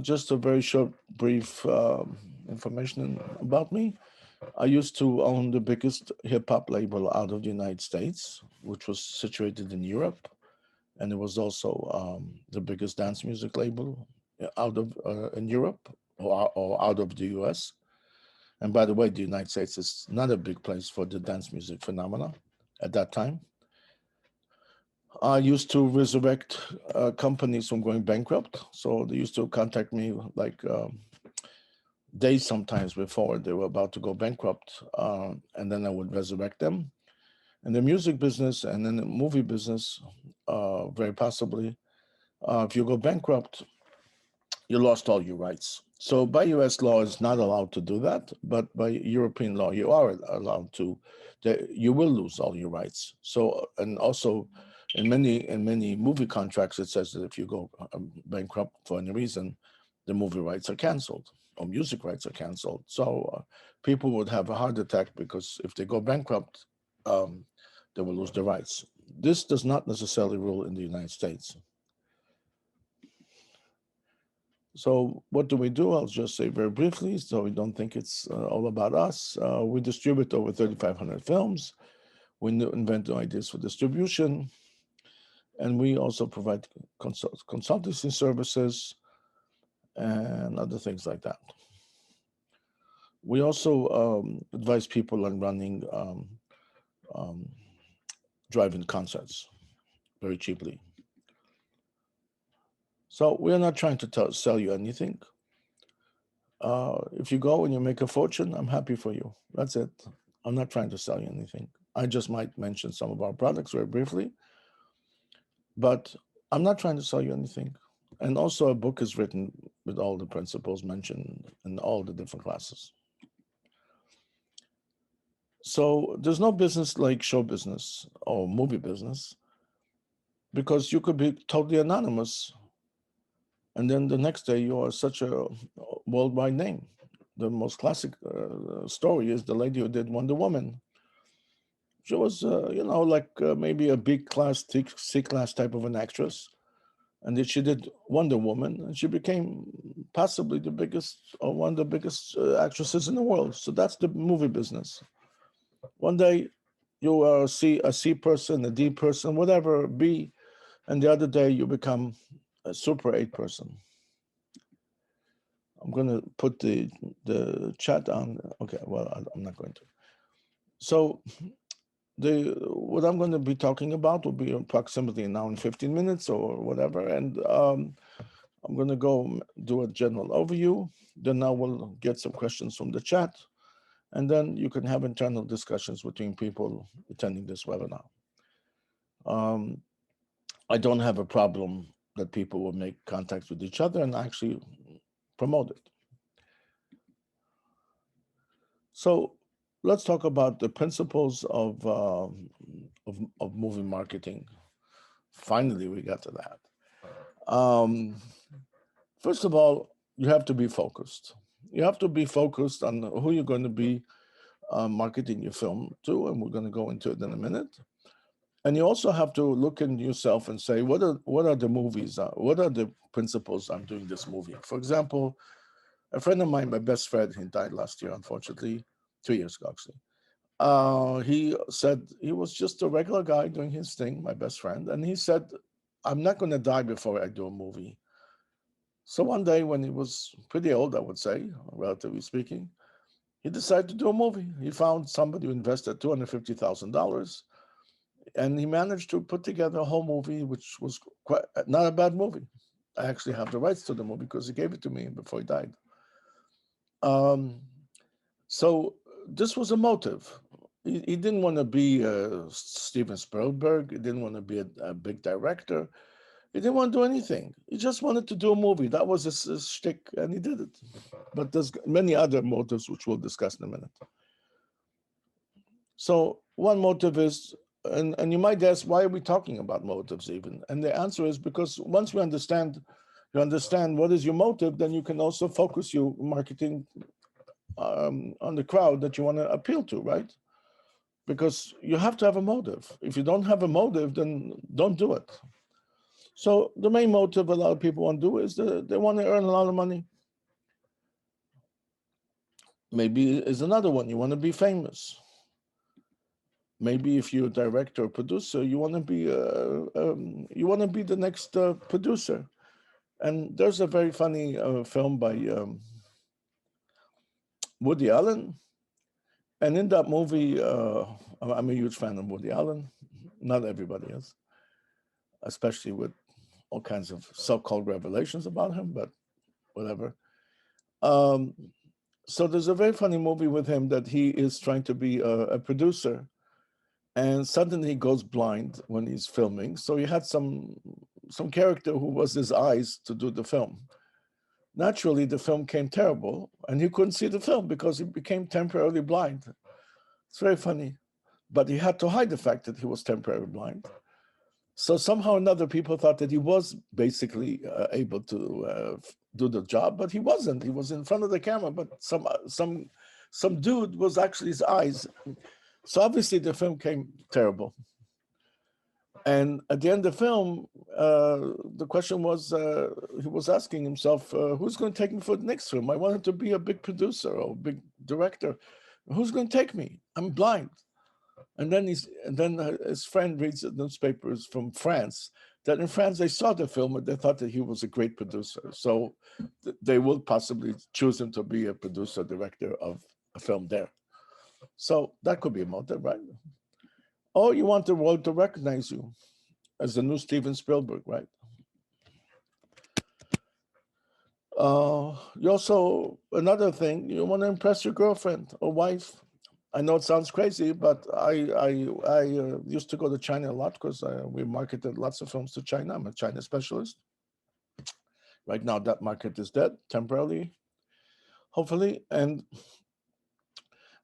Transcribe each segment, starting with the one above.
Just a very short, brief information about me. I used to own the biggest hip hop label out of the United States, which was situated in Europe, and it was also the biggest dance music label out of in Europe or out of the U.S. And by the way, the United States is not a big place for the dance music phenomena at that time. I used to resurrect companies from going bankrupt. So they used to contact me like days sometimes before they were about to go bankrupt. And then I would resurrect them. In the music business and in the movie business, very possibly, if you go bankrupt, you lost all your rights. So by US law, it's not allowed to do that, but by European law, you are allowed to. You will lose all your rights. So and also, in many movie contracts, it says that if you go bankrupt for any reason, the movie rights are canceled or music rights are canceled. So people would have a heart attack because if they go bankrupt, um, they will lose their rights. This does not necessarily rule in the United States. So what do we do? I'll just say very briefly, so we don't think it's all about us. We distribute over 3,500 films. We invent new ideas for distribution, and we also provide consultancy services and other things like that. We also advise people on running um, drive-in concerts very cheaply. So we are not trying to sell you anything. If you go and you make a fortune, I'm happy for you. That's it. I'm not trying to sell you anything. I just might mention some of our products very briefly, but I'm not trying to sell you anything. And also, a book is written with all the principles mentioned in all the different classes. So there's no business like show business or movie business because you could be totally anonymous, and then the next day you are such a worldwide name. The most classic story is the lady who did Wonder Woman. She was, like maybe a B class, C class type of an actress, and then she did Wonder Woman, and she became possibly the biggest or one of the biggest actresses in the world. So that's the movie business. One day you are a C person, a D person, whatever B, and the other day you become a super 8 person. I'm going to put the chat on. Okay, well, I'm not going to. So the what I'm going to be talking about will be approximately an hour and 15 minutes or whatever, and I'm going to go do a general overview. Then I will get some questions from the chat, and then you can have internal discussions between people attending this webinar. Um, I don't have a problem that people will make contact with each other and actually promote it. So let's talk about the principles of movie marketing. Finally, we got to that. Um, First of all, you have to be focused. You have to be focused on who you're going to be marketing your film to, and we're going to go into it in a minute. And you also have to look in yourself and say, what are the movies? What are the principles I'm doing this movie? For example, a friend of mine, my best friend, he died last year, unfortunately, 2 years ago actually. He said he was just a regular guy doing his thing, my best friend, and he said, "I'm not going to die before I do a movie." So one day, when he was pretty old, I would say, relatively speaking, he decided to do a movie. He found somebody who invested $250,000, and he managed to put together a whole movie, which was quite not a bad movie. I actually have the rights to the movie because he gave it to me before he died. Um, so this was a motive. He didn't want to be Steven Spielberg. He didn't want to be a big director. He didn't want to do anything. He just wanted to do a movie. That was his shtick, and he did it. But there's many other motives which we'll discuss in a minute. So one motive is, and you might ask, why are we talking about motives even? And the answer is because once you understand what is your motive, then you can also focus your marketing on the crowd that you want to appeal to, right? Because you have to have a motive. If you don't have a motive, then don't do it. So the main motive a lot of people want to do is they want to earn a lot of money. Maybe is another one. You want to be famous. Maybe if you're a director or producer, you want to be the next producer. And there's a very funny film by Woody Allen. And in that movie, I'm a huge fan of Woody Allen. Not everybody is, especially with all kinds of so-called revelations about him, but whatever. Um, so there's a very funny movie with him that he is trying to be a producer, and suddenly he goes blind when he's filming. So he had some character who was his eyes to do the film. Naturally, the film came terrible, and he couldn't see the film because he became temporarily blind. It's very funny, but he had to hide the fact that he was temporarily blind. So somehow or another, people thought that he was basically able to do the job, but he wasn't. He was in front of the camera, but some dude was actually his eyes. So obviously, the film came terrible. And at the end of the film, the question was, he was asking himself, who's going to take me for the next film? I wanted to be a big producer or a big director. Who's going to take me? I'm blind. And then his friend reads the newspapers from France that in France they saw the film and they thought that he was a great producer. So they will possibly choose him to be a producer director of a film there. So that could be a motive, right? Or you want the world to recognize you as the new Steven Spielberg, right? You also, another thing, you want to impress your girlfriend or wife. I know it sounds crazy, but I used to go to China a lot because we marketed lots of films to China. I'm a China specialist. Right now, that market is dead temporarily, hopefully. And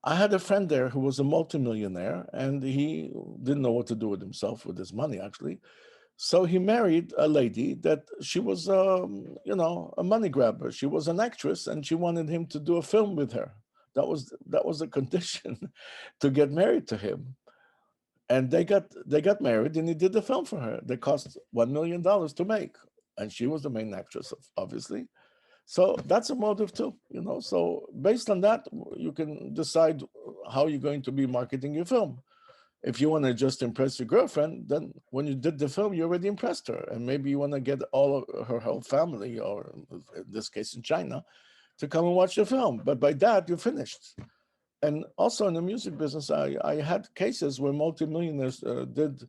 I had a friend there who was a multimillionaire, and he didn't know what to do with himself with his money, actually. So he married a lady that she was, a money grabber. She was an actress, and she wanted him to do a film with her. That was a condition to get married to him. And they got married, and he did the film for her. They cost $1 million to make, and she was the main actress, obviously. So that's a motive too, So based on that, you can decide how you're going to be marketing your film. If you want to just impress your girlfriend, then when you did the film, you already impressed her, and maybe you want to get all of her whole family, or in this case in China, to come and watch the film. But by that, you're finished. And also in the music business, I had cases where multimillionaires did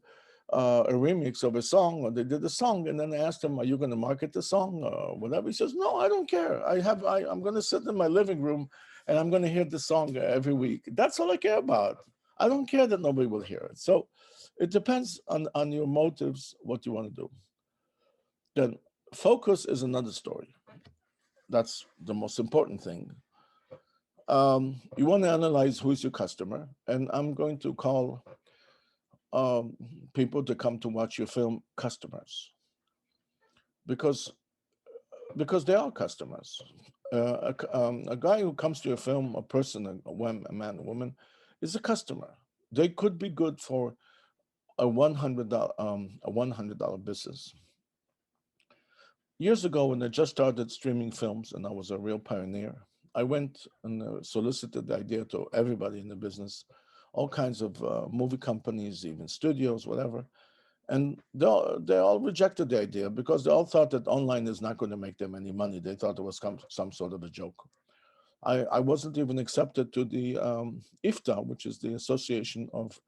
a remix of a song, or they did a song, and then I asked him, "Are you going to market the song or whatever?" He says, "No, I don't care. I'm going to sit in my living room, and I'm going to hear the song every week. That's all I care about. I don't care that nobody will hear it." So it depends on your motives, what you want to do. Then focus is another story. That's the most important thing. You want to analyze who's your customer, and I'm going to call um, people to come to watch your film customers, because they are customers. A guy who comes to your film, a person, a man, a woman, is a customer. They could be good for a $100 business. Years ago, when I just started streaming films, and I was a real pioneer, I went and solicited the idea to everybody in the business, all kinds of movie companies, even studios, whatever. And they all rejected the idea because they all thought that online is not going to make them any money. They thought it was some sort of a joke. I wasn't even accepted to the IFTA, which is the Association of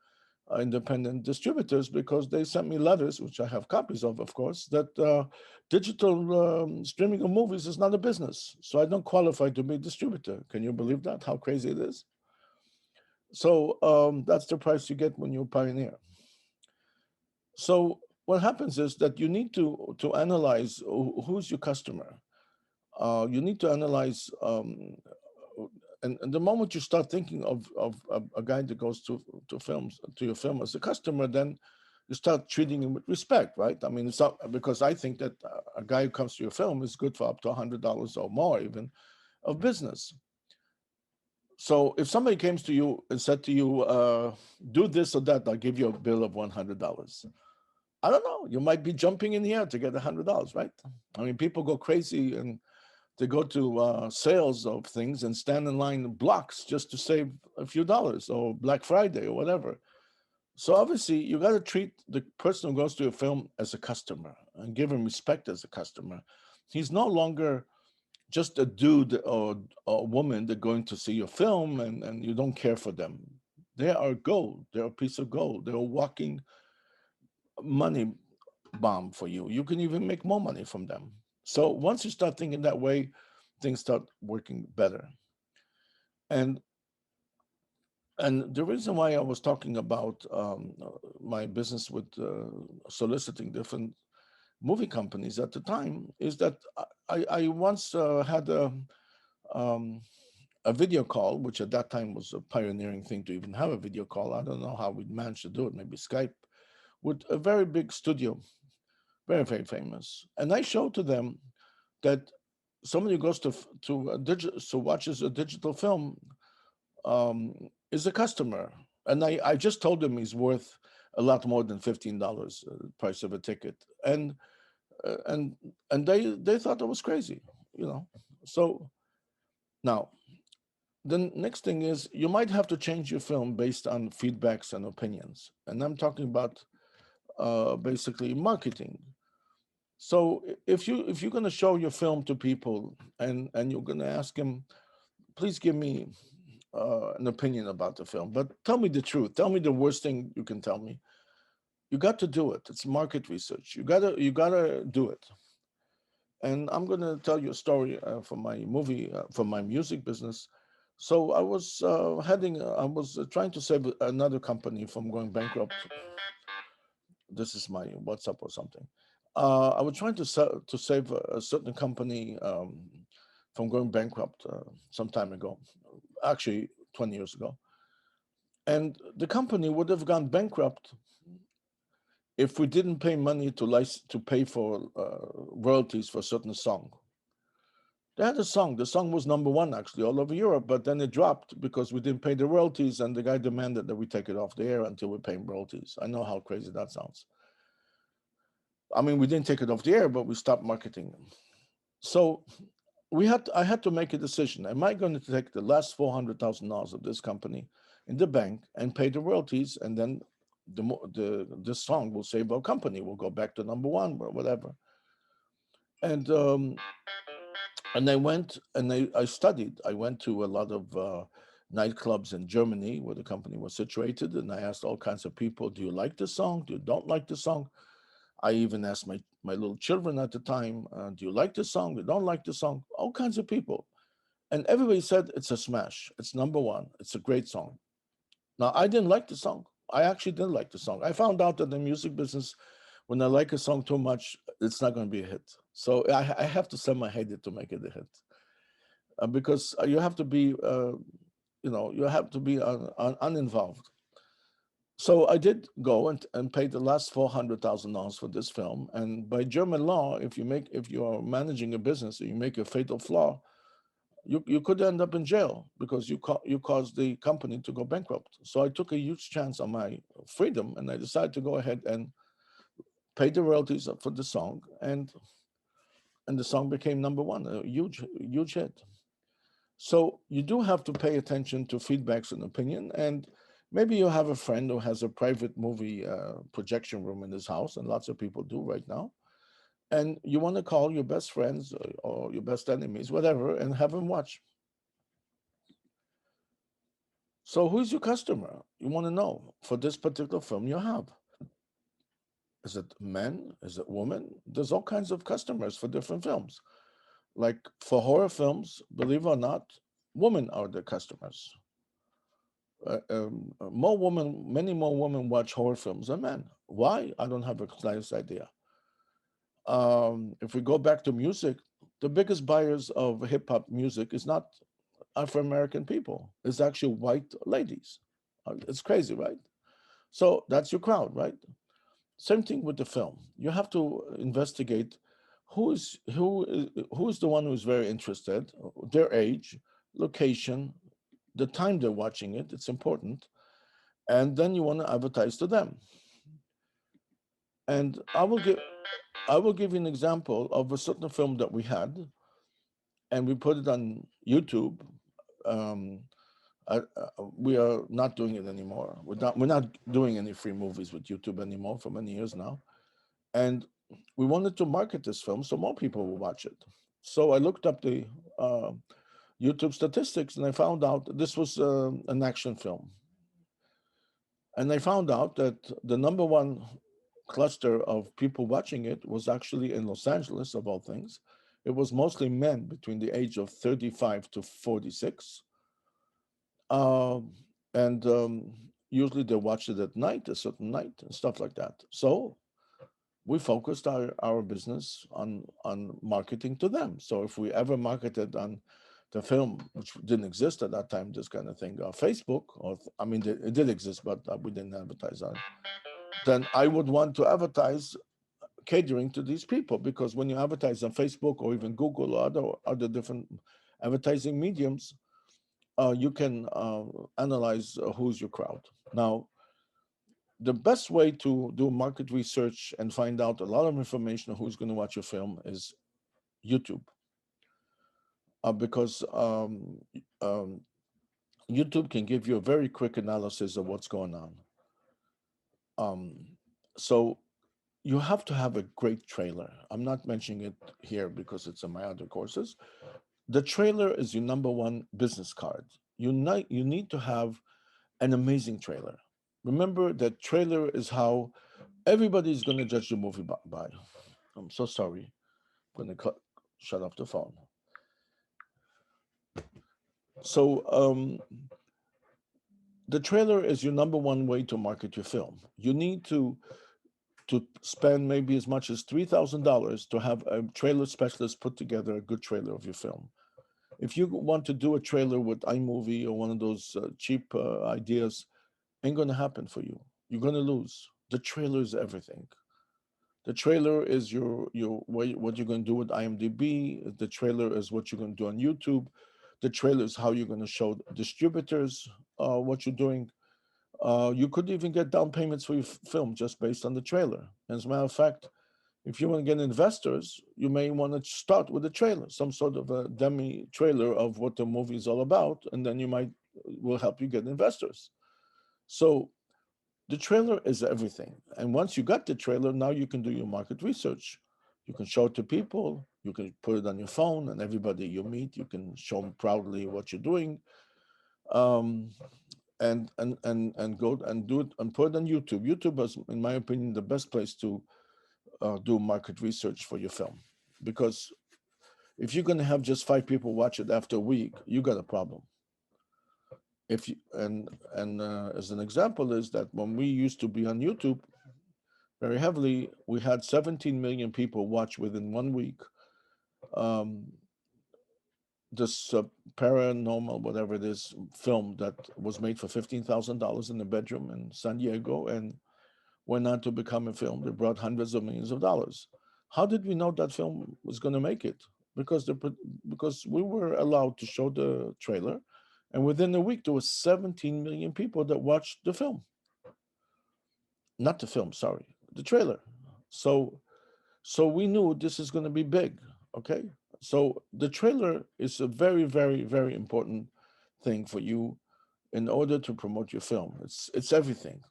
Independent Distributors, because they sent me letters, which I have copies of course, that digital streaming of movies is not a business. So I don't qualify to be a distributor. Can you believe that? How crazy it is? So that's the price you get when you're a pioneer. So what happens is that you need to analyze who's your customer. You need to analyze, and the moment you start thinking of a guy that goes to films to your film as a customer, then you start treating him with respect, right? I mean, it's not because I think that a guy who comes to your film is good for up to $100 or more, even, of business. So if somebody came to you and said to you, "Do this or that, I'll give you a bill of $100," I don't know. You might be jumping in the air to get $100, right? I mean, people go crazy and they go to sales of things and stand in line blocks just to save a few dollars, or Black Friday or whatever. So obviously, you got to treat the person who goes to a film as a customer and give him respect as a customer. He's no longer just a dude or a woman that going to see your film, and you don't care for them. They are gold. They're a piece of gold. They're a walking money bomb for you. You can even make more money from them. So once you start thinking that way, things start working better. And and the reason why I was talking about my business with soliciting different movie companies at the time is that I once had um, a video call, which at that time was a pioneering thing to even have a video call. I don't know how we managed to do it, maybe Skype, with a very big studio, very, very famous. And I showed to them that somebody who goes to a so watches a digital film um, is a customer. And I just told him he's worth a lot more than $15 price of a ticket. And and they thought I was crazy, you know. So now the next thing is you might have to change your film based on feedbacks and opinions. And I'm talking about basically marketing. So if you're going to show your film to people and you're going to ask them, please give me an opinion about the film, but tell me the truth. Tell me the worst thing you can tell me. You got to do it. It's market research. You gotta do it. And I'm going to tell you a story from my movie, from my music business. So I was trying to save another company from going bankrupt. This is my WhatsApp or something. I was trying to save a certain company from going bankrupt some time ago, actually 20 years ago. And the company would have gone bankrupt if we didn't pay money to pay for royalties for a certain song. They had a song. The song was number one actually all over Europe, but then it dropped because we didn't pay the royalties, and the guy demanded that we take it off the air until we pay him royalties. I know how crazy that sounds. I mean, we didn't take it off the air, but we stopped marketing them. So I had to make a decision. Am I going to take the last $400,000 of this company in the bank and pay the royalties, and then the song will save our company? We'll go back to number one or whatever. And I went and I studied. I went to a lot of nightclubs in Germany where the company was situated, and I asked all kinds of people, "Do you like the song? Do you don't like the song?" I even asked my little children at the time, "Do you like the song? Do you don't like the song?" All kinds of people, and everybody said it's a smash. It's number one. It's a great song. Now I didn't like the song. I actually didn't like the song. I found out that the music business, when I like a song too much, it's not going to be a hit. So I have to sell my head to make it a hit because you have to be, you have to be uninvolved. So I did go and pay the last $400,000 for this film. And by German law, if you are managing a business and you make a fatal flaw, you could end up in jail because you caused the company to go bankrupt. So I took a huge chance on my freedom, and I decided to go ahead and pay the royalties for the song, and the song became number one, a huge hit. So you do have to pay attention to feedbacks and opinion. And maybe you have a friend who has a private movie projection room in his house, and lots of people do right now. And you want to call your best friends or your best enemies, whatever, and have them watch. So who's your customer? You want to know for this particular film you have. Is it men? Is it women? There's all kinds of customers for different films. Like for horror films, believe it or not, women are the customers. Many more women watch horror films than men. Why? I don't have a slightest idea. If we go back to music, the biggest buyers of hip hop music is not Afro American people. It's actually white ladies. It's crazy, right? So that's your crowd, right? Same thing with the film. You have to investigate who is the one who's very interested, their age, location, the time they're watching it. It's important, and then you want to advertise to them. And I will give you an example of a certain film that we had, and we put it on YouTube. Um, we are not doing it anymore. We're not doing any free movies with YouTube anymore for many years now. And we wanted to market this film so more people will watch it. So I looked up the uh, YouTube statistics, and I found out that this was an action film. And I found out that the number one cluster of people watching it was actually in Los Angeles, of all things. It was mostly men between the age of 35 to 46. Um, and usually they watch it at night, a certain night, and stuff like that. So we focused our business on marketing to them. So if we ever marketed on the film, which didn't exist at that time, this kind of thing, Facebook, or I mean, it did exist, but we didn't advertise on it. Then I would want to advertise catering to these people, because when you advertise on Facebook or even Google or other different advertising mediums, you can analyze who's your crowd. Now, the best way to do market research and find out a lot of information on who's going to watch your film is YouTube, because um, YouTube can give you a very quick analysis of what's going on. Um, so you have to have a great trailer. I'm not mentioning it here because it's in my other courses. The trailer is your number one business card. You need to have an amazing trailer. Remember that trailer is how everybody's going to judge the movie by. I'm so sorry. I'm going to shut off the phone. So the trailer is your number one way to market your film. You need to spend maybe as much as $3,000 to have a trailer specialist put together a good trailer of your film. If you want to do a trailer with iMovie or one of those cheap ideas, ain't gonna happen for you. You're gonna lose. The trailer is everything. The trailer is your what you're gonna do with IMDb. The trailer is what you're gonna do on YouTube. The trailer is how you're gonna show distributors what you're doing. You could even get down payments for your film just based on the trailer. As a matter of fact, if you want to get investors, you may want to start with a trailer, some sort of a demi trailer of what the movie is all about, and then you might will help you get investors. So the trailer is everything. And once you got the trailer, now you can do your market research. You can show it to people. You can put it on your phone, and everybody you meet, you can show them proudly what you're doing. Um, and go and do it and put it on YouTube. YouTube is, in my opinion, the best place to do market research for your film, because if you're going to have just 5 people watch it after a week, you got a problem. If you and as an example is that when we used to be on YouTube very heavily, we had 17 million people watch within 1 week. Um, this paranormal, whatever it is, film that was made for $15,000 in a bedroom in San Diego and went on to become a film that brought hundreds of millions of dollars. How did we know that film was going to make it? Because because we were allowed to show the trailer, and within a week there was 17 million people that watched the film. Not the film, sorry, the trailer. So we knew this is going to be big. Okay, so the trailer is a very, very, very important thing for you in order to promote your film. It's everything.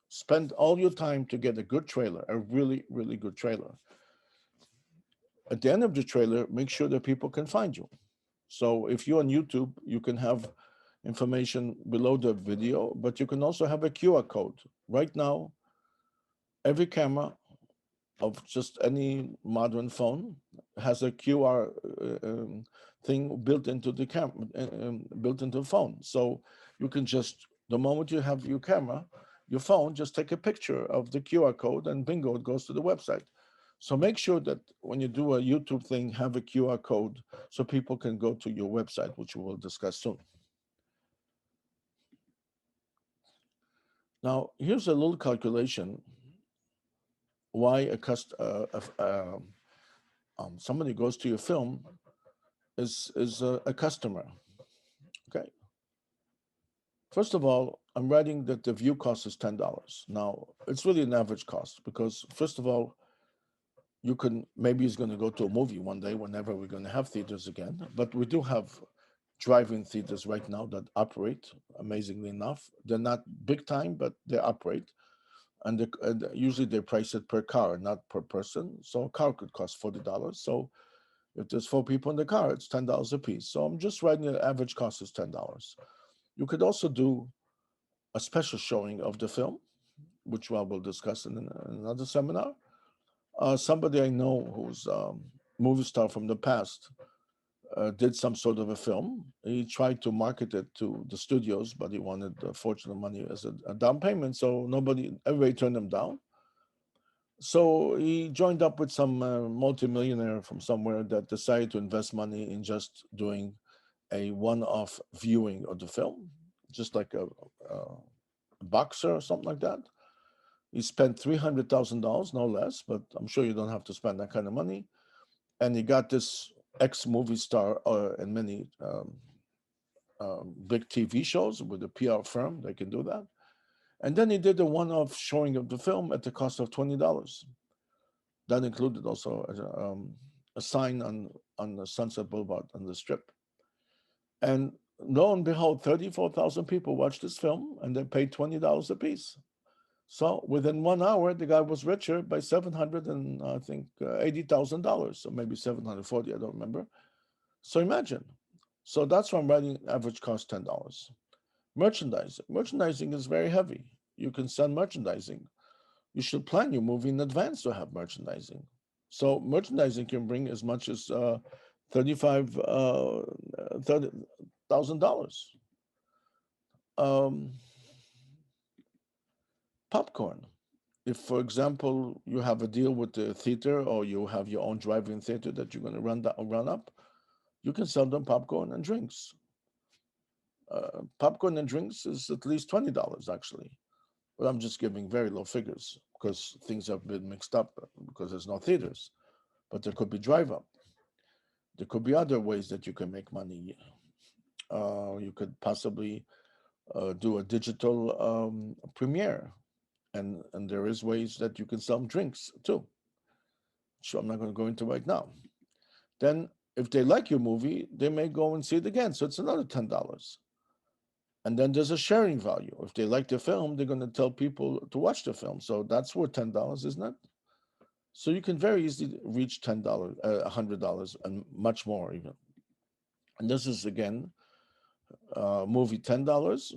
Spend all your time to get a good trailer, a really, really good trailer. At the end of the trailer, make sure that people can find you. So if you're on YouTube, you can have information below the video, but you can also have a QR code. Right now, every camera of just any modern phone has a QR thing built into the camera, built into the phone. So you can just, the moment you have your camera, your phone, just take a picture of the QR code and bingo, it goes to the website. So make sure that when you do a YouTube thing, have a QR code so people can go to your website, which we will discuss soon. Now, here's a little calculation why somebody goes to your film is a customer. Okay. First of all, I'm writing that the view cost is $10. Now, it's really an average cost because, first of all, you can maybe he's going to go to a movie one day whenever we're going to have theaters again. But we do have drive-in theaters right now that operate amazingly enough. They're not big time, but they operate, and usually they price it per car, not per person. So a car could cost $40. So if there's four people in the car, it's $10 a piece. So I'm just writing the average cost is $10. You could also do a special showing of the film, which I will discuss in another seminar. Somebody I know who's movie star from the past did some sort of a film. He tried to market it to the studios, but he wanted a fortune of money as a down payment. So everybody turned him down. So he joined up with some multimillionaire from somewhere that decided to invest money in just doing a one-off viewing of the film, just like a boxer or something like that. He spent $300,000, no less, but I'm sure you don't have to spend that kind of money. And he got this ex-movie star in many big TV shows with a PR firm. They can do that. And then he did a one-off showing of the film at the cost of $20. That included also a sign on the Sunset Boulevard on the Strip. And lo and behold, 34,000 people watched this film, and they paid $20 a piece. So within 1 hour, the guy was richer by 700 and I think $80,000, so maybe 740, I don't remember. So imagine. So that's why I'm writing average cost $10. Merchandising is very heavy. You can sell merchandising. You should plan your movie in advance to have merchandising. So merchandising can bring as much as $30,000. Um, Popcorn. If, for example, you have a deal with the theater or you have your own drive-in theater that you're going to run up, you can sell them popcorn and drinks. Popcorn and drinks is at least $20 actually. But I'm just giving very low figures because things have been mixed up because there's no theaters. But there could be drive up. There could be other ways that you can make money. You could possibly do a digital premiere, and there is ways that you can sell drinks too. So I'm not going to go into right now. Then, if they like your movie, they may go and see it again. So it's another $10. And then there's a sharing value. If they like the film, they're going to tell people to watch the film. So that's worth $10, isn't it? So you can very easily reach $10, $100, and much more even. And this is again, movie $10,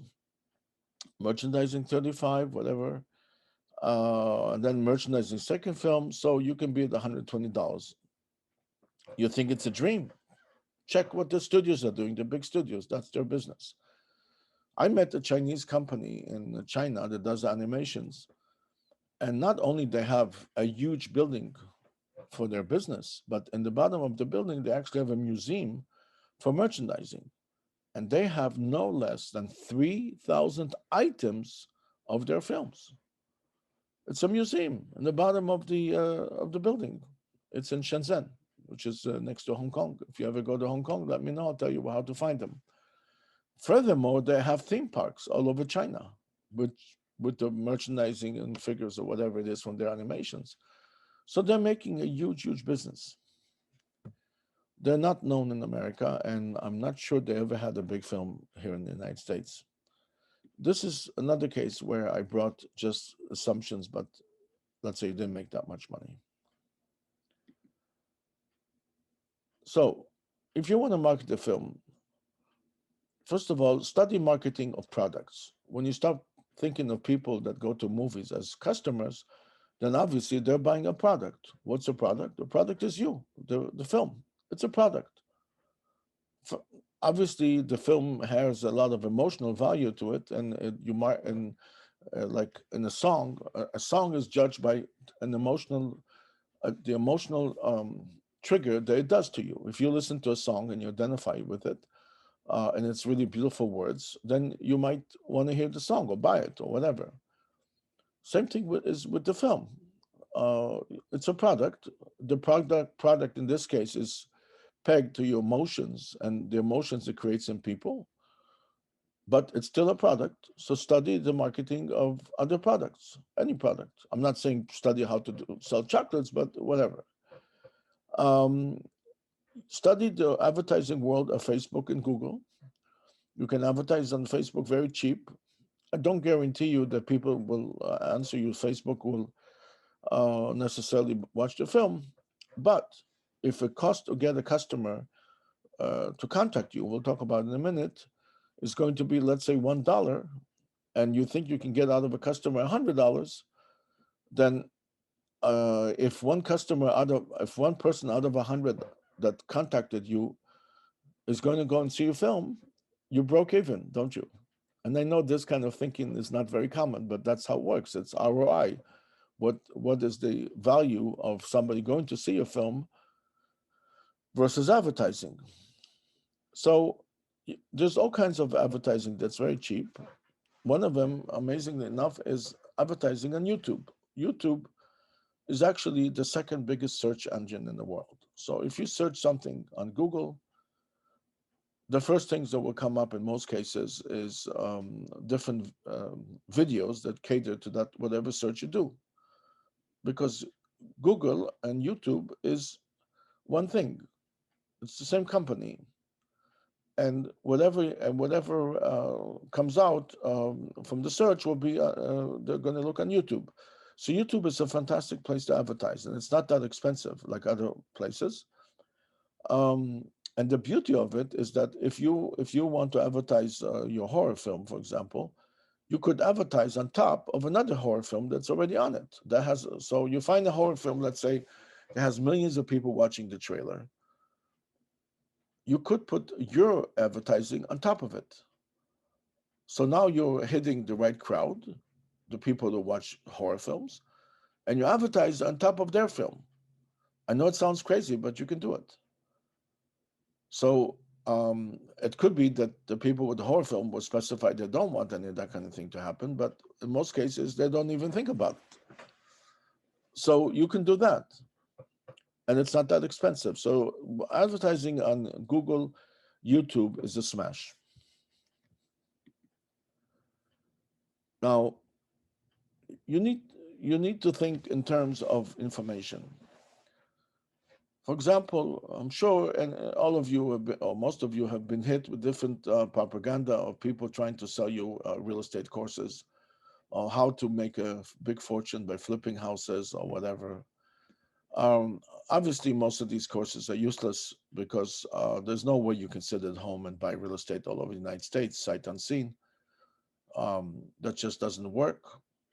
merchandising 35, whatever, and then merchandising second film. So you can be at $120. You think it's a dream? Check what the studios are doing. The big studios, that's their business. I met a Chinese company in China that does animations, and not only they have a huge building for their business, but in the bottom of the building they actually have a museum for merchandising, and they have no less than 3,000 items of their films. It's a museum in the bottom of the building. It's in Shenzhen, which is next to Hong Kong. If you ever go to Hong Kong, let me know. I'll tell you how to find them. Furthermore, they have theme parks all over China, with the merchandising and figures or whatever it is from their animations. So they're making a huge, huge business. They're not known in America, and I'm not sure they ever had a big film here in the United States. This is another case where I brought just assumptions, but let's say you didn't make that much money. So if you want to market the film, first of all, study marketing of products. When you start thinking of people that go to movies as customers, then obviously they're buying a product. What's a product? The product is you, the film. It's a product. Obviously, the film has a lot of emotional value to it, and you might, and like in a song is judged by an emotional, the emotional trigger that it does to you. If you listen to a song and you identify with it, and it's really beautiful words, then you might want to hear the song or buy it or whatever. Same thing is with the film. It's a product. The product in this case is pegged to your emotions and the emotions it creates in people. but it's still a product. So study the marketing of other products, any product. I'm not saying study how to sell chocolates, but whatever. Um, Study the advertising world of Facebook and Google. You can advertise on Facebook very cheap. I don't guarantee you that people will answer you. Facebook will necessarily watch the film, but if it costs to get a customer to contact you, we'll talk about it in a minute, is going to be, let's say, $1, and you think you can get out of a customer $100, then if one person out of 100 that contacted you is going to go and see your film, you broke even, don't you? And I know this kind of thinking is not very common, but that's how it works. It's ROI. What is the value of somebody going to see a film versus advertising? So there's all kinds of advertising that's very cheap. One of them, amazingly enough, is advertising on YouTube. YouTube is actually the second biggest search engine in the world. So if you search something on Google, the first things that will come up in most cases is different videos that cater to that whatever search you do, because Google and YouTube is one thing. It's the same company, and whatever comes out from the search will be they're going to look on YouTube. So YouTube is a fantastic place to advertise, and it's not that expensive like other places. Um, and the beauty of it is that if you want to advertise your horror film, for example, you could advertise on top of another horror film that's already on it. That has so you find a horror film, let's say, it has millions of people watching the trailer. You could put your advertising on top of it. So now you're hitting the right crowd, the people that watch horror films, and you advertise on top of their film. I know it sounds crazy, but you can do it. So it could be that the people with the horror film will specify they don't want any of that kind of thing to happen, but in most cases they don't even think about it. So you can do that, and it's not that expensive. So advertising on Google, YouTube is a smash. Now you need you need to think in terms of information. For example, I'm sure, and all of you have been, or most of you have been hit with different propaganda of people trying to sell you real estate courses, or how to make a big fortune by flipping houses or whatever. Obviously, most of these courses are useless because there's no way you can sit at home and buy real estate all over the United States, sight unseen. That just doesn't work.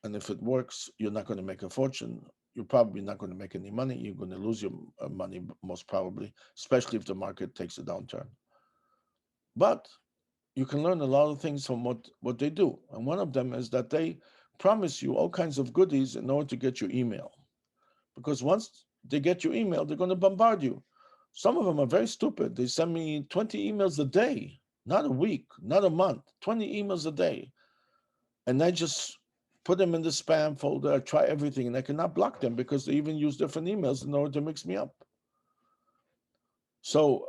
And if it works, you're not going to make a fortune. You're probably not going to make any money. You're going to lose your money, most probably, especially if the market takes a downturn. But you can learn a lot of things from what they do. And one of them is that they promise you all kinds of goodies in order to get your email. Because once they get your email, they're going to bombard you. Some of them are very stupid. They send me 20 emails a day, not a week, not a month, 20 emails a day. And I just put them in the spam folder. I try everything, and I cannot block them because they even use different emails in order to mix me up. So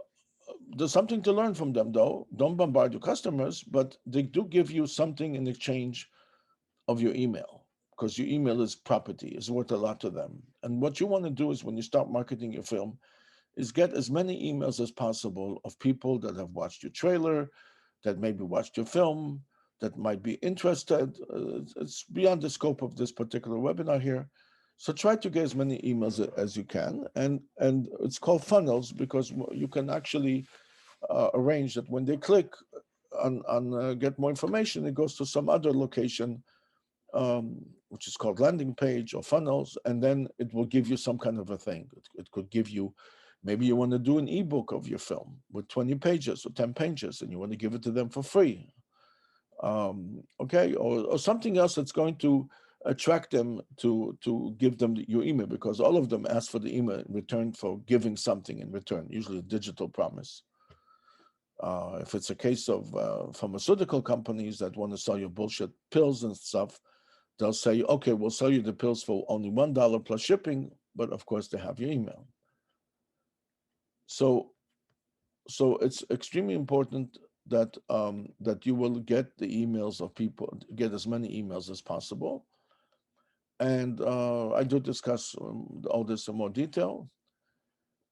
there's something to learn from them, though. Don't bombard your customers, but they do give you something in exchange of your email, because your email is property, is worth a lot to them. And what you want to do is when you start marketing your film is get as many emails as possible of people that have watched your trailer, that maybe watched your film, that might be interested. It's beyond the scope of this particular webinar here. So try to get as many emails as you can, and it's called funnels because you can actually arrange that when they click on get more information, it goes to some other location, which is called landing page or funnels, and then it will give you some kind of a thing. It could give you, maybe you want to do an ebook of your film with 20 pages or 10 pages, and you want to give it to them for free. Okay, or something else that's going to attract them to give them your email, because all of them ask for the email in return for giving something in return, usually a digital promise. If it's a case of pharmaceutical companies that want to sell you bullshit pills and stuff, they'll say, okay, we'll sell you the pills for only $1 plus shipping, but of course they have your email. So it's extremely important that you will get the emails of people, get as many emails as possible. And I do discuss all this in more detail.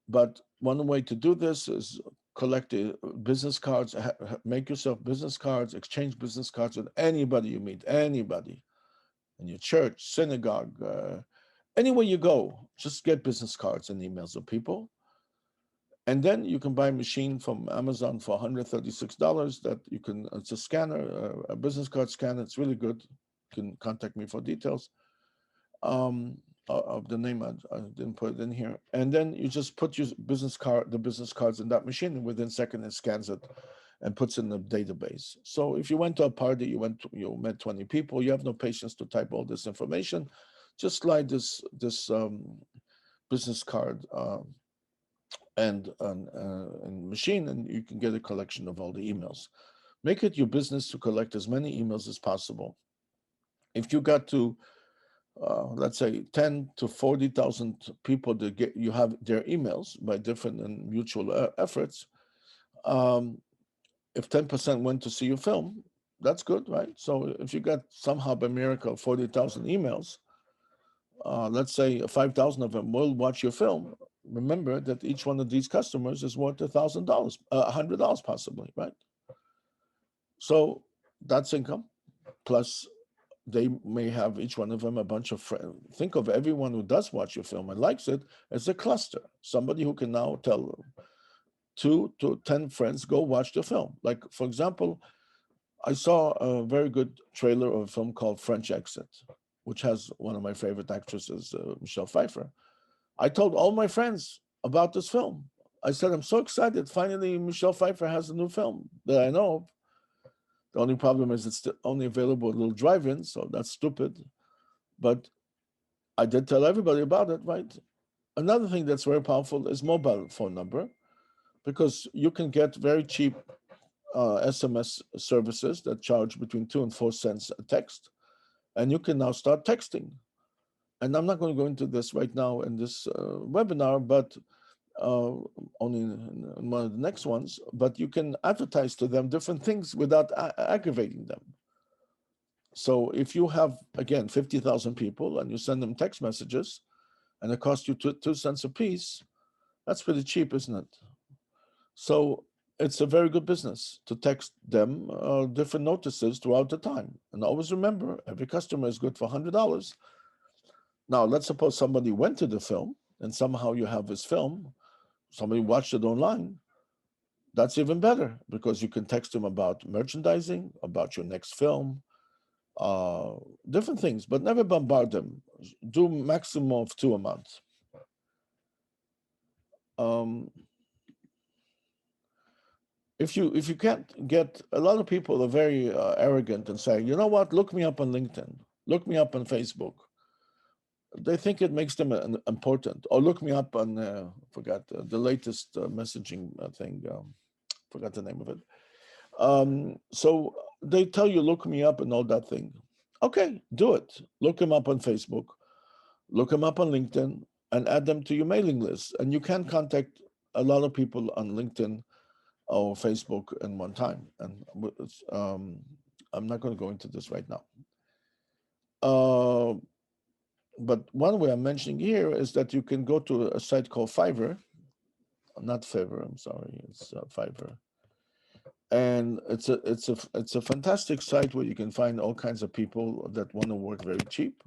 But one way to do this is collect business cards, make yourself business cards, exchange business cards with anybody you meet, anybody in your church, synagogue, anywhere you go. Just get business cards and emails of people. And then you can buy a machine from Amazon for $136 that you can, it's a scanner, a business card scanner. It's really good. You can contact me for details. Of the name, I didn't put it in here. And then you just put your the business cards in that machine, and within a second it scans it and puts it in the database. So if you went to a party, you met 20 people, you have no patience to type all this information. Just slide this business card and machine, and you can get a collection of all the emails. Make it your business to collect as many emails as possible. If you got to let's say 10 to 40,000 people that you have their emails by different and mutual efforts. If 10% went to see your film, that's good, right? So if you got somehow by miracle 40,000 emails, let's say 5,000 of them will watch your film. Remember that each one of these customers is worth $1,000, $100 possibly, right? So that's income. Plus they may have each one of them a bunch of friends. Think of everyone who does watch your film and likes it as a cluster. Somebody who can now tell 2 to 10 friends, go watch the film. Like, for example, I saw a very good trailer of a film called French Exit, which has one of my favorite actresses, Michelle Pfeiffer. I told all my friends about this film. I said, I'm so excited. Finally, Michelle Pfeiffer has a new film that I know of. The only problem is it's only available at little drive-ins, so that's stupid. But I did tell everybody about it, right? Another thing that's very powerful is mobile phone number, because you can get very cheap SMS services that charge between 2 and 4 cents a text, and you can now start texting. And I'm not going to go into this right now in this webinar, but only in one of the next ones, but you can advertise to them different things without aggravating them. So if you have, again, 50,000 people and you send them text messages and it costs you 2 cents a piece, that's pretty cheap, isn't it? So it's a very good business to text them different notices throughout the time. And always remember, every customer is good for $100. Now, let's suppose somebody went to the film and somehow you have this film, somebody watched it online. That's even better, because you can text them about merchandising, about your next film, different things, but never bombard them. Do maximum of 2 a month. If you can't get, a lot of people are very arrogant and say, you know what, look me up on LinkedIn, look me up on Facebook. They think it makes them important. Or look me up on, forgot the latest messaging thing, forgot the name of it. So they tell you, look me up and all that thing. Okay, do it. Look them up on Facebook, look them up on LinkedIn, and add them to your mailing list. And you can contact a lot of people on LinkedIn or Facebook in one time. And I'm not going to go into this right now. But one way I'm mentioning here is that you can go to a site called Fiverr, not Fiverr, I'm sorry, it's Fiverr. And it's a fantastic site where you can find all kinds of people that want to work very cheap,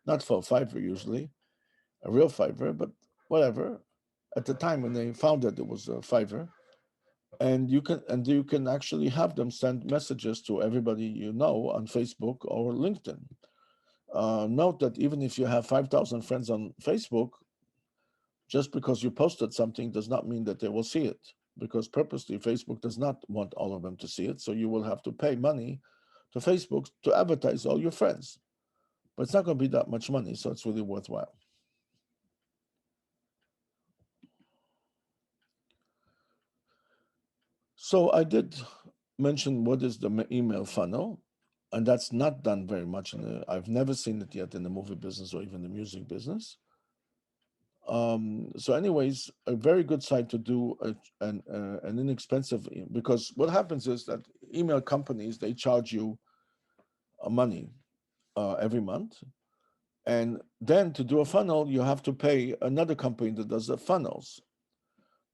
not for Fiverr usually, a real Fiverr, but whatever. At the time when they founded it was Fiverr, and you can actually have them send messages to everybody you know on Facebook or LinkedIn. Note that even if you have 5,000 friends on Facebook, just because you posted something does not mean that they will see it, because purposely Facebook does not want all of them to see it. So you will have to pay money to Facebook to advertise all your friends. But it's not going to be that much money, so it's really worthwhile. So I did mention what is the email funnel, and that's not done very much. I've never seen it yet in the movie business or even the music business. So, anyways, a very good site to do an inexpensive, because what happens is that email companies, they charge you money every month, and then to do a funnel, you have to pay another company that does the funnels.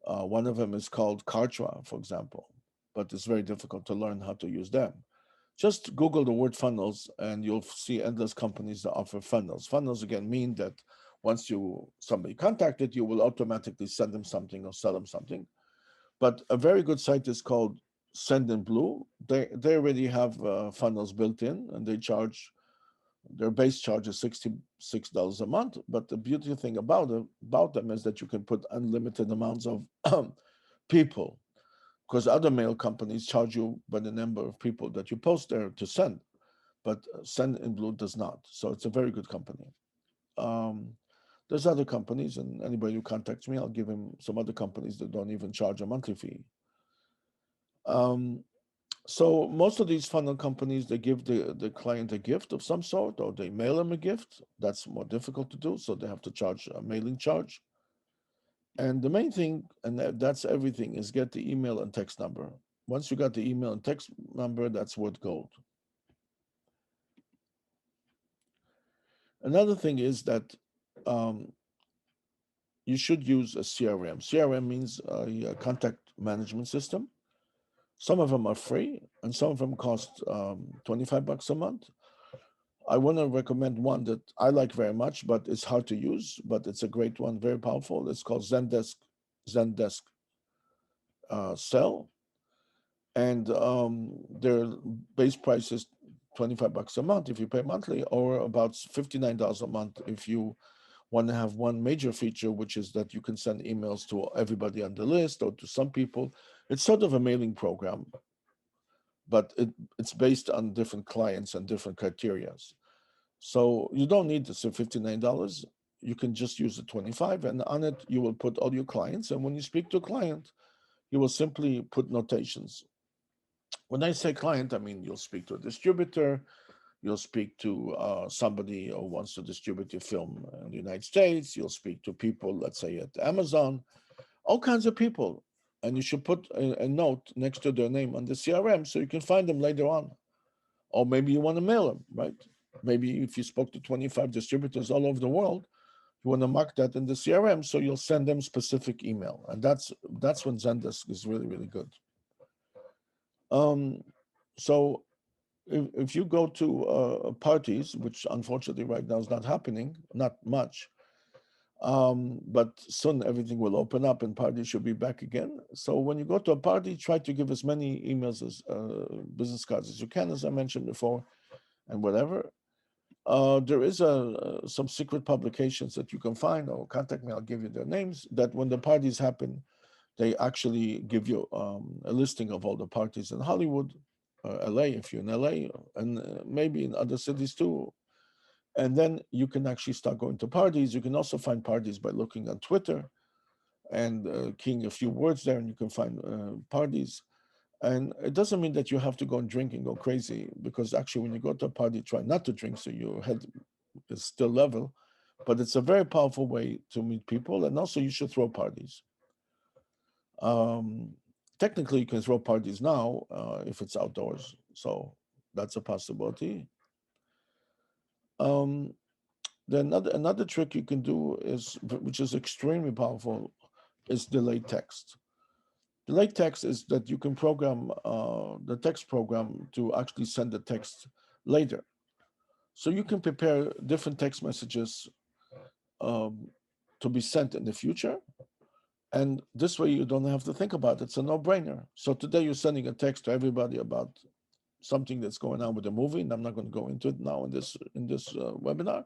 One of them is called Kartra, for example, but it's very difficult to learn how to use them. Just Google the word funnels and you'll see endless companies that offer funnels. Funnels again mean that once somebody contacted you, will automatically send them something or sell them something. But a very good site is called Sendinblue. They already have funnels built in, and they charge their base charge is $66 a month. But the beauty thing about them is that you can put unlimited amounts of people, because other mail companies charge you by the number of people that you post there to send, but Sendinblue does not. So it's a very good company. Um, there's other companies, and anybody who contacts me, I'll give him some other companies that don't even charge a monthly fee. Um, so most of these funnel companies, they give the client a gift of some sort, or they mail them a gift. That's more difficult to do, so they have to charge a mailing charge. And the main thing, and that's everything, is get the email and text number. Once you got the email and text number, that's worth gold. Another thing is that um, you should use a CRM. CRM means a contact management system. Some of them are free, and some of them cost $25 a month. I want to recommend one that I like very much, but it's hard to use, but it's a great one, very powerful. It's called Zendesk Sell, and their base price is $25 a month if you pay monthly, or about $59 a month if you want to have one major feature, which is that you can send emails to everybody on the list or to some people. It's sort of a mailing program, but it's based on different clients and different criterias. So you don't need this $59. You can just use the 25, and on it you will put all your clients. And when you speak to a client, you will simply put notations. When I say client, I mean you'll speak to a distributor, you'll speak to somebody who wants to distribute your film in the United States, you'll speak to people, let's say at Amazon, all kinds of people. And you should put a note next to their name on the CRM so you can find them later on. Or maybe you want to mail them, right? Maybe if you spoke to 25 distributors all over the world, you want to mark that in the CRM so you'll send them specific email. And that's when Zendesk is really, really good. Um, so if you go to parties, which unfortunately right now is not happening, not much, but soon everything will open up and parties should be back again. So when you go to a party, try to give as many emails as business cards as you can, as I mentioned before, and whatever. There is some secret publications that you can find, or contact me. I'll give you their names. That when the parties happen, they actually give you a listing of all the parties in Hollywood, LA, if you're in LA, and maybe in other cities too. And then you can actually start going to parties. You can also find parties by looking on Twitter and keying a few words there, and you can find parties. And it doesn't mean that you have to go and drink and go crazy, because actually, when you go to a party, try not to drink so your head is still level. But it's a very powerful way to meet people, and also you should throw parties. Um, Technically, you can throw parties now if it's outdoors, so that's a possibility. Um, then another trick you can do is, which is extremely powerful, is delayed text. Delayed text is that you can program the text program to actually send the text later. So you can prepare different text messages um, to be sent in the future. And this way you don't have to think about it. It's a no-brainer. So today you're sending a text to everybody about something that's going on with the movie, and I'm not going to go into it now in this webinar.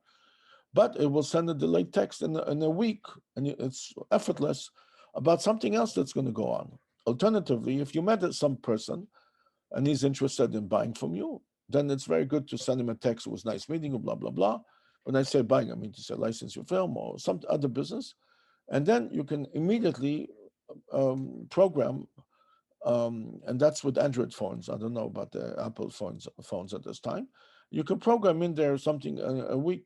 But it will send a delayed text in a week, and it's effortless about something else that's going to go on. Alternatively, if you met some person and he's interested in buying from you, then it's very good to send him a text. It was nice meeting you, blah, blah, blah. When I say buying, I mean to say license your film or some other business. And then you can immediately program, and that's with Android phones. I don't know about the Apple phones at this time. You can program in there something a week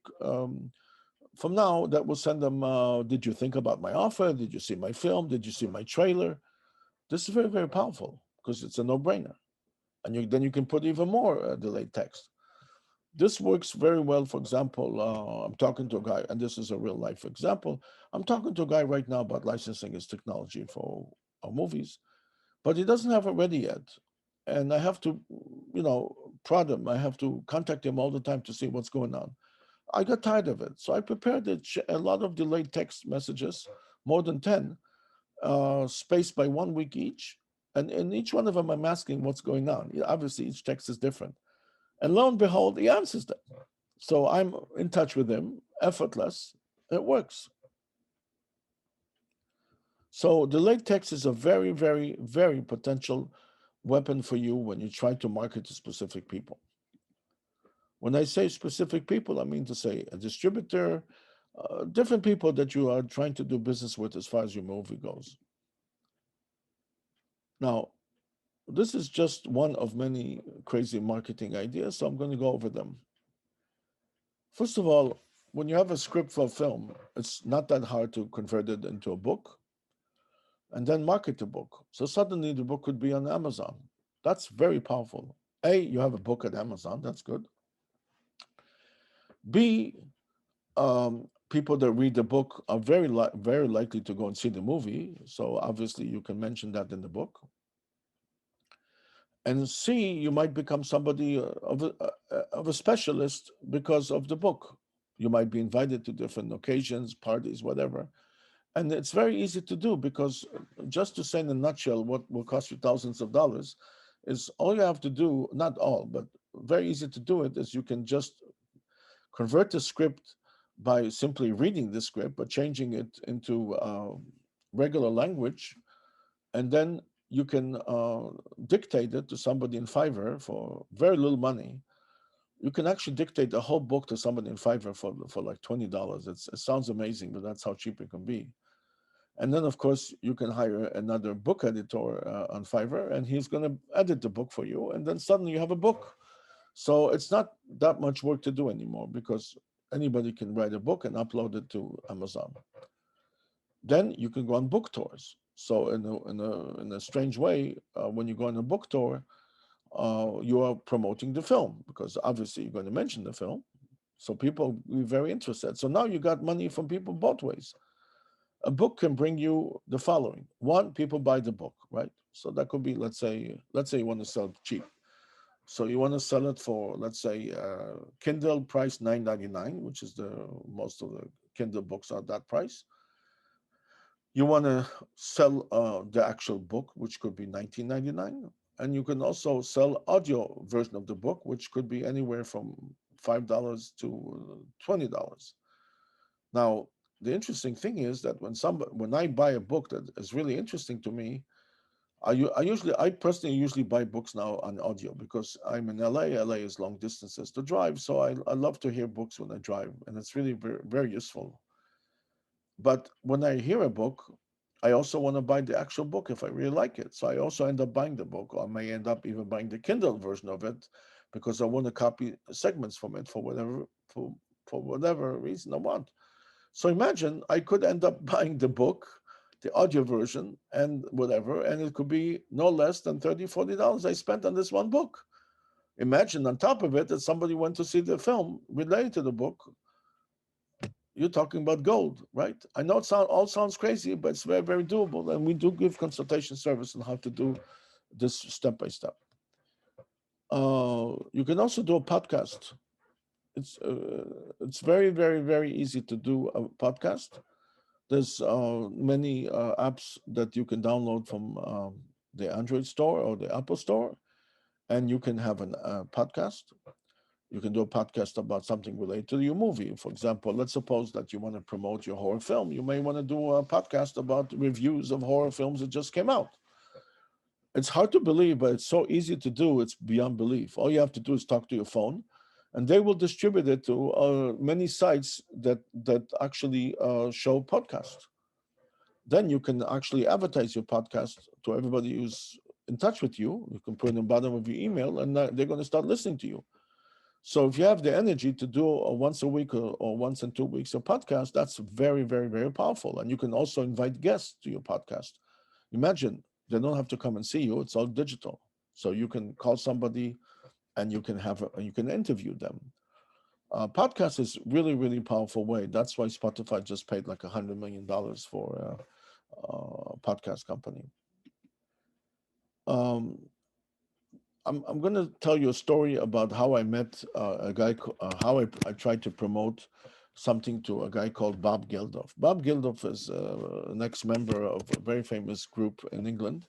from now, that will send them, did you think about my offer? Did you see my film? Did you see my trailer? This is very, very powerful because it's a no-brainer. And then you can put even more delayed text. This works very well. For example, I'm talking to a guy, and this is a real life example. I'm talking to a guy right now about licensing his technology for our movies, but he doesn't have it ready yet. And I have to, prod him. I have to contact him all the time to see what's going on. I got tired of it. So I prepared a lot of delayed text messages, more than 10, spaced by 1 week each. And in each one of them, I'm asking what's going on. Obviously, each text is different. And lo and behold, he answers them. So I'm in touch with him, effortless. It works. So delayed text is a very, very, very potential weapon for you when you try to market to specific people. When I say specific people, I mean to say a distributor, different people that you are trying to do business with as far as your movie goes. Now, this is just one of many crazy marketing ideas, so I'm going to go over them. First of all, when you have a script for a film, it's not that hard to convert it into a book and then market the book. So suddenly the book could be on Amazon. That's very powerful. A, you have a book at Amazon, that's good. B, people that read the book are very likely to go and see the movie. So obviously you can mention that in the book. And C, you might become somebody of a specialist because of the book. You might be invited to different occasions, parties, whatever. And it's very easy to do because just to say in a nutshell what will cost you thousands of dollars is all you have to do, not all, but very easy to do it is you can just convert the script by simply reading the script, but changing it into regular language. And then you can dictate it to somebody in Fiverr for very little money. You can actually dictate a whole book to somebody in Fiverr for like $20. It sounds amazing, but that's how cheap it can be. And then, of course, you can hire another book editor on Fiverr, and he's going to edit the book for you. And then suddenly you have a book. So it's not that much work to do anymore because anybody can write a book and upload it to Amazon. Then you can go on book tours. So in a strange way, when you go on a book tour, you are promoting the film because obviously you're going to mention the film. So people will be very interested. So now you got money from people both ways. A book can bring you the following. One, people buy the book, right? So that could be, let's say you want to sell it cheap. So you want to sell it for, let's say, Kindle price $9.99, which is the most of the Kindle books are that price. You want to sell the actual book, which could be $19.99, and you can also sell audio version of the book, which could be anywhere from $5 to $20. Now, the interesting thing is that when I buy a book that is really interesting to me, I personally usually buy books now on audio because I'm in LA. LA is long distances to drive, so I love to hear books when I drive, and it's really very, very useful. But when I hear a book, I also want to buy the actual book if I really like it. So I also end up buying the book, or I may end up even buying the Kindle version of it because I want to copy segments from it for whatever reason I want. So imagine I could end up buying the book, the audio version, and whatever, and it could be no less than $30, $40 I spent on this one book. Imagine on top of it that somebody went to see the film related to the book. You're talking about gold, right? I know all sounds crazy, but it's very, very doable. And we do give consultation service on how to do this step by step. You can also do a podcast. It's very, very, very easy to do a podcast. There's many apps that you can download from the Android store or the Apple store, and you can have a podcast. You can do a podcast about something related to your movie. For example, let's suppose that you want to promote your horror film. You may want to do a podcast about reviews of horror films that just came out. It's hard to believe, but it's so easy to do. It's beyond belief. All you have to do is talk to your phone, and they will distribute it to many sites that actually show podcasts. Then you can actually advertise your podcast to everybody who's in touch with you. You can put it in the bottom of your email, and they're going to start listening to you. So if you have the energy to do a once a week or once in 2 weeks a podcast, that's very, very, very powerful. And you can also invite guests to your podcast. Imagine they don't have to come and see you; it's all digital. So you can call somebody and you can interview them. Podcast is really, really powerful way. That's why Spotify just paid like $100 million for a podcast company. Um, I'm going to tell you a story about how I met a guy, how I tried to promote something to a guy called Bob Geldof. Bob Geldof is an ex-member of a very famous group in England.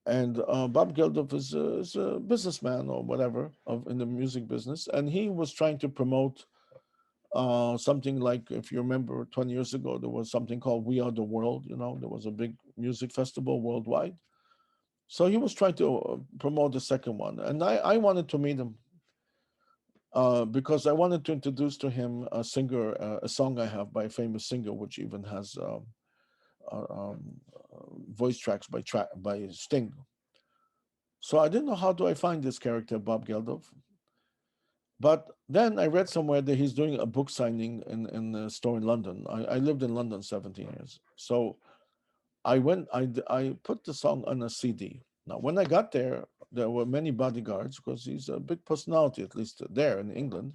And Bob Geldof is a businessman or whatever in the music business. And he was trying to promote something like, if you remember 20 years ago, there was something called We Are the World. There was a big music festival worldwide. So he was trying to promote the second one, and I wanted to meet him because I wanted to introduce to him a singer, a song I have by a famous singer, which even has uh, um, voice tracks by Sting. So I didn't know how do I find this character Bob Geldof, but then I read somewhere that he's doing a book signing in a store in London. I lived in London 17 years, so I put the song on a CD. Now, when I got there, there were many bodyguards because he's a big personality, at least there in England,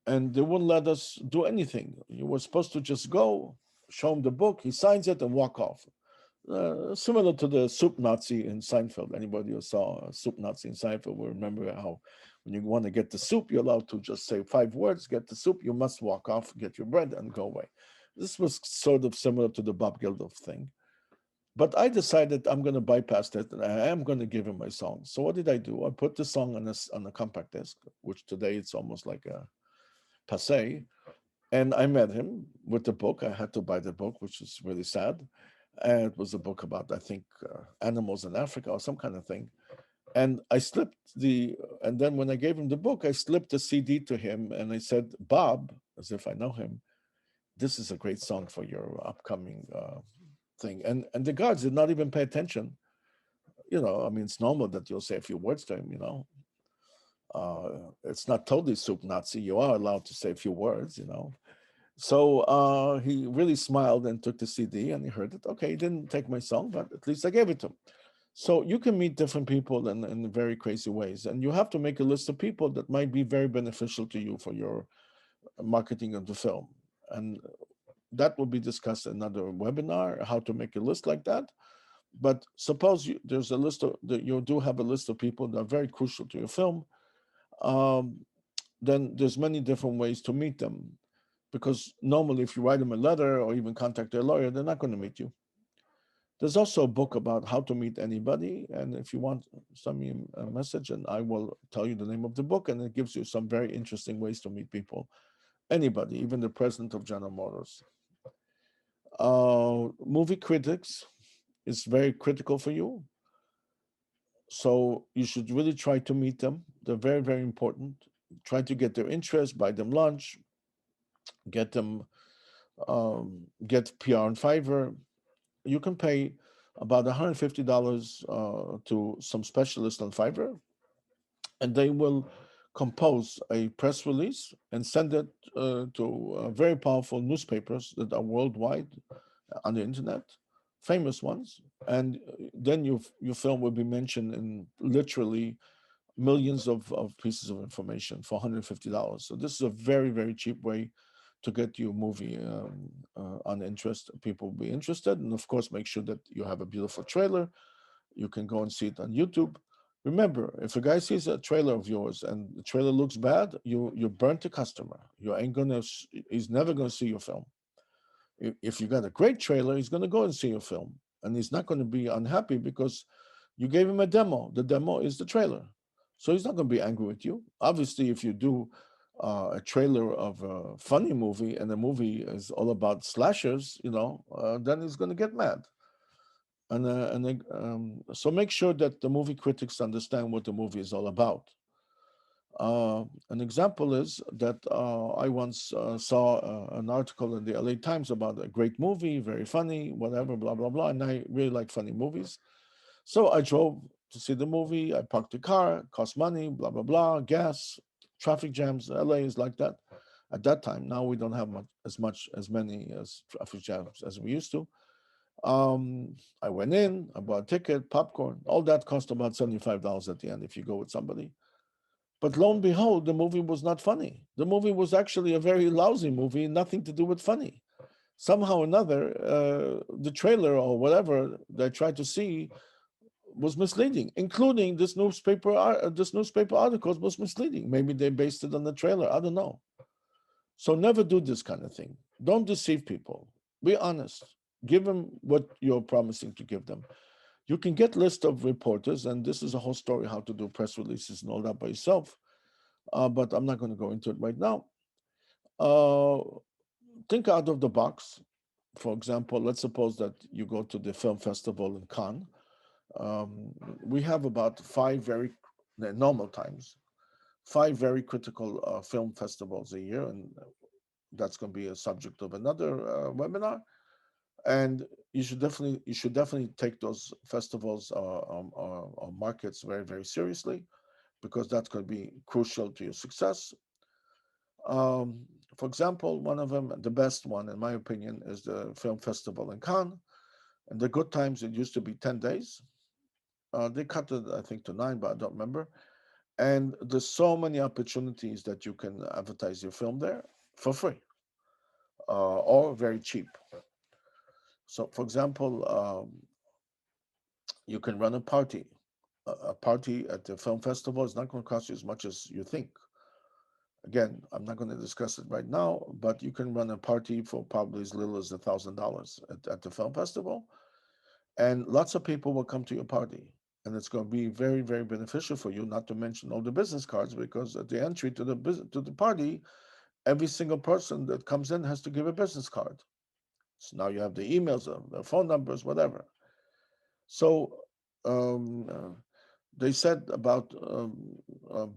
and they wouldn't let us do anything. You were supposed to just go, show him the book, he signs it, and walk off. Similar to the soup Nazi in Seinfeld. Anybody who saw a soup Nazi in Seinfeld will remember how when you want to get the soup, you're allowed to just say 5 words, get the soup, you must walk off, get your bread, and go away. This was sort of similar to the Bob Geldof thing. But I decided I'm going to bypass that and I am going to give him my song. So what did I do? I put the song on a compact disc, which today it's almost like a passe. And I met him with the book. I had to buy the book, which is really sad. And it was a book about, I think, animals in Africa or some kind of thing. And and then when I gave him the book, I slipped the CD to him and I said, Bob, as if I know him, this is a great song for your upcoming thing. And the guards did not even pay attention. I mean, it's normal that you'll say a few words to him. It's not totally soup Nazi. You are allowed to say a few words. So he really smiled and took the CD and he heard it. Okay, he didn't take my song, but at least I gave it to him. So you can meet different people in very crazy ways. And you have to make a list of people that might be very beneficial to you for your marketing of the film. And that will be discussed in another webinar, how to make a list like that. But suppose there's a list of that you do have a list of people that are very crucial to your film. Um, then there's many different ways to meet them, because normally if you write them a letter or even contact their lawyer, they're not going to meet you. There's also a book about how to meet anybody, and if you want, send me a message, and I will tell you the name of the book, and it gives you some very interesting ways to meet people, anybody, even the president of General Motors. Movie critics is very critical for you. So you should really try to meet them. They're very, very important. Try to get their interest, buy them lunch, get them, get PR on Fiverr. You can pay about $150 to some specialist on Fiverr, and they will compose a press release and send it to very powerful newspapers that are worldwide on the internet, famous ones, and then your film will be mentioned in literally millions of pieces of information for $150. So this is a very, very cheap way to get your movie on interest. People will be interested, and of course, make sure that you have a beautiful trailer. You can go and see it on YouTube. Remember, if a guy sees a trailer of yours and the trailer looks bad, you burnt the customer. You ain't gonna. He's never gonna see your film. If you got a great trailer, he's gonna go and see your film, and he's not going to be unhappy because you gave him a demo. The demo is the trailer, so he's not going to be angry with you. Obviously, if you do a trailer of a funny movie and the movie is all about slashers, then he's going to get mad. So make sure that the movie critics understand what the movie is all about. An example is that I once saw an article in the LA Times about a great movie, very funny, whatever, blah, blah, blah. And I really like funny movies. So I drove to see the movie. I parked the car, cost money, blah, blah, blah, gas, traffic jams. LA is like that at that time. Now we don't have as many as traffic jams as we used to. I went in, I bought a ticket, popcorn, all that cost about $75 at the end if you go with somebody. But lo and behold, the movie was not funny. The movie was actually a very lousy movie, nothing to do with funny. Somehow or another, the trailer or whatever they tried to see was misleading, including this newspaper articles was misleading. Maybe they based it on the trailer. I don't know. So never do this kind of thing. Don't deceive people. Be honest. Give them what you're promising to give them. You can get list of reporters, and this is a whole story how to do press releases and all that by yourself. But I'm not going to go into it right now. Uh, think out of the box. For example, let's suppose that you go to the film festival in Cannes. Um, we have about five normal times, five very critical film festivals a year, and that's going to be a subject of another webinar. And you should definitely take those festivals or markets very very seriously because that's going to be crucial to your success. Um, for example, one of them, the best one in my opinion, is the film festival in Cannes. And the good times, it used to be 10 days. They cut it, I think, to nine, but I don't remember. And there's so many opportunities that you can advertise your film there for free or very cheap. So, for example, you can run a party. A party at the film festival is not going to cost you as much as you think. Again, I'm not going to discuss it right now, but you can run a party for probably as little as $1,000 at the film festival, and lots of people will come to your party. And it's going to be very, very beneficial for you. Not to mention all the business cards, because at the entry to the party, every single person that comes in has to give a business card. So now you have the emails, the phone numbers, whatever. So um, uh, they said about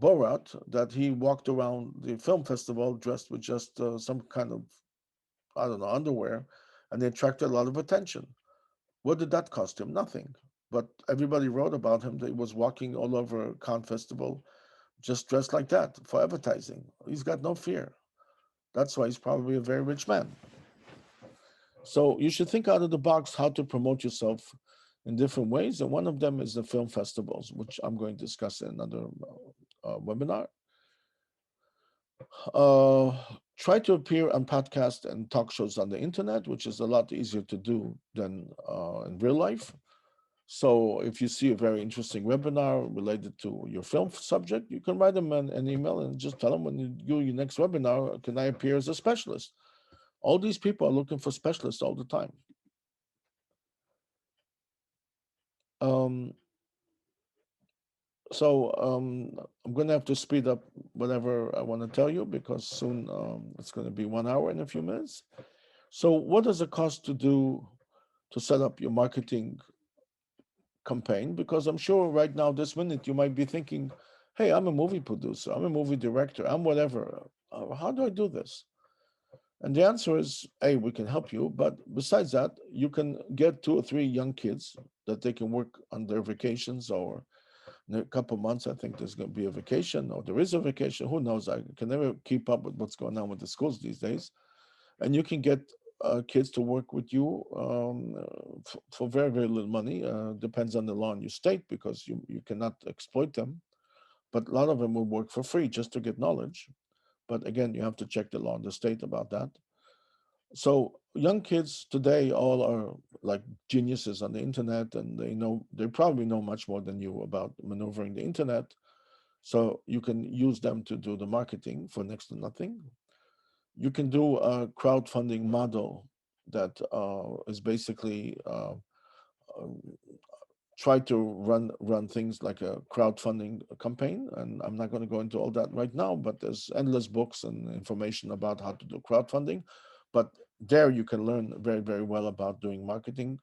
Borat that he walked around the film festival dressed with just some kind of, I don't know, underwear, and they attracted a lot of attention. What did that cost him? Nothing. But everybody wrote about him that he was walking all over Cannes Festival just dressed like that for advertising. He's got no fear. That's why he's probably a very rich man. So you should think out of the box how to promote yourself in different ways. And one of them is the film festivals, which I'm going to discuss in another webinar. Uh, Try to appear on podcasts and talk shows on the internet, which is a lot easier to do than in real life. So if you see a very interesting webinar related to your film subject, you can write them an email and just tell them when you do your next webinar, can I appear as a specialist? All these people are looking for specialists all the time. Um, so I'm going to have to speed up whatever I want to tell you because soon it's going to be 1 hour in a few minutes. So what does it cost to set up your marketing campaign? Because I'm sure right now, this minute, you might be thinking, hey, I'm a movie producer, I'm a movie director, I'm whatever. How do I do this? And the answer is, A, we can help you. But besides that, you can get two or three young kids that they can work on their vacations, or in a couple of months, I think there's going to be a vacation, or there is a vacation. Who knows? I can never keep up with what's going on with the schools these days. And you can get kids to work with you for very, very little money. Depends on the law in your state because you cannot exploit them. But a lot of them will work for free just to get knowledge. But again, you have to check the law in the state about that. So young kids today all are like geniuses on the internet, and they probably know much more than you about maneuvering the internet. So you can use them to do the marketing for next to nothing. You can do a crowdfunding model that is basically uh, try to run things like a crowdfunding campaign. And I'm not going to go into all that right now, but there's endless books and information about how to do crowdfunding. But there you can learn very, very well about doing marketing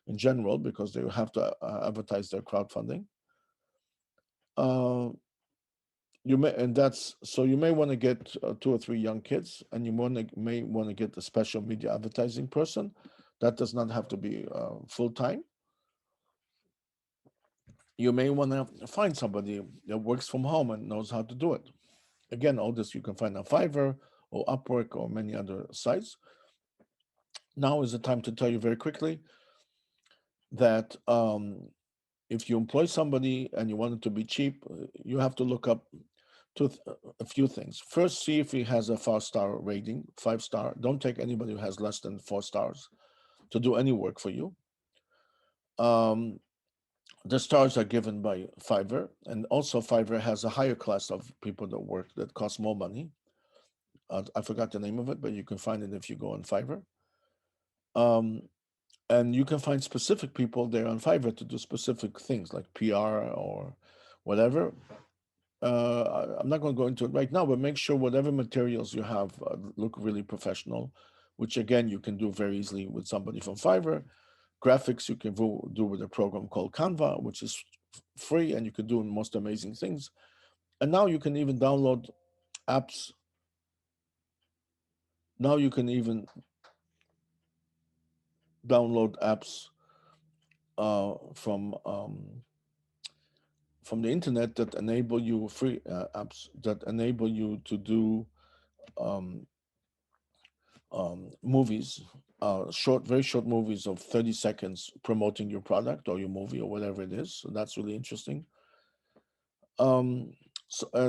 in general because they have to advertise their crowdfunding. Uh, you may and that's so you may want to get two or three young kids, and may want to get a special media advertising person. That does not have to be full time. You may want to find somebody that works from home and knows how to do it. Again, all this you can find on Fiverr or Upwork or many other sites. Now is the time to tell you very quickly that if you employ somebody and you want it to be cheap, you have to look up a few things. First, see if he has a 5-star rating, 5-star. Don't take anybody who has less than 4 stars to do any work for you. The stars are given by Fiverr, and also Fiverr has a higher class of people that work that cost more money. I forgot the name of it, but you can find it if you go on Fiverr. And you can find specific people there on Fiverr to do specific things like PR or whatever. I'm not going to go into it right now, but make sure whatever materials you have look really professional, which again you can do very easily with somebody from Fiverr. Graphics you can do with a program called Canva, which is free, and you can do most amazing things. And now you can even download apps. Now you can even download apps from the internet that enable you free apps that enable you to do um, movies, very short movies of 30 seconds promoting your product or your movie or whatever it is. So that's really interesting. Um,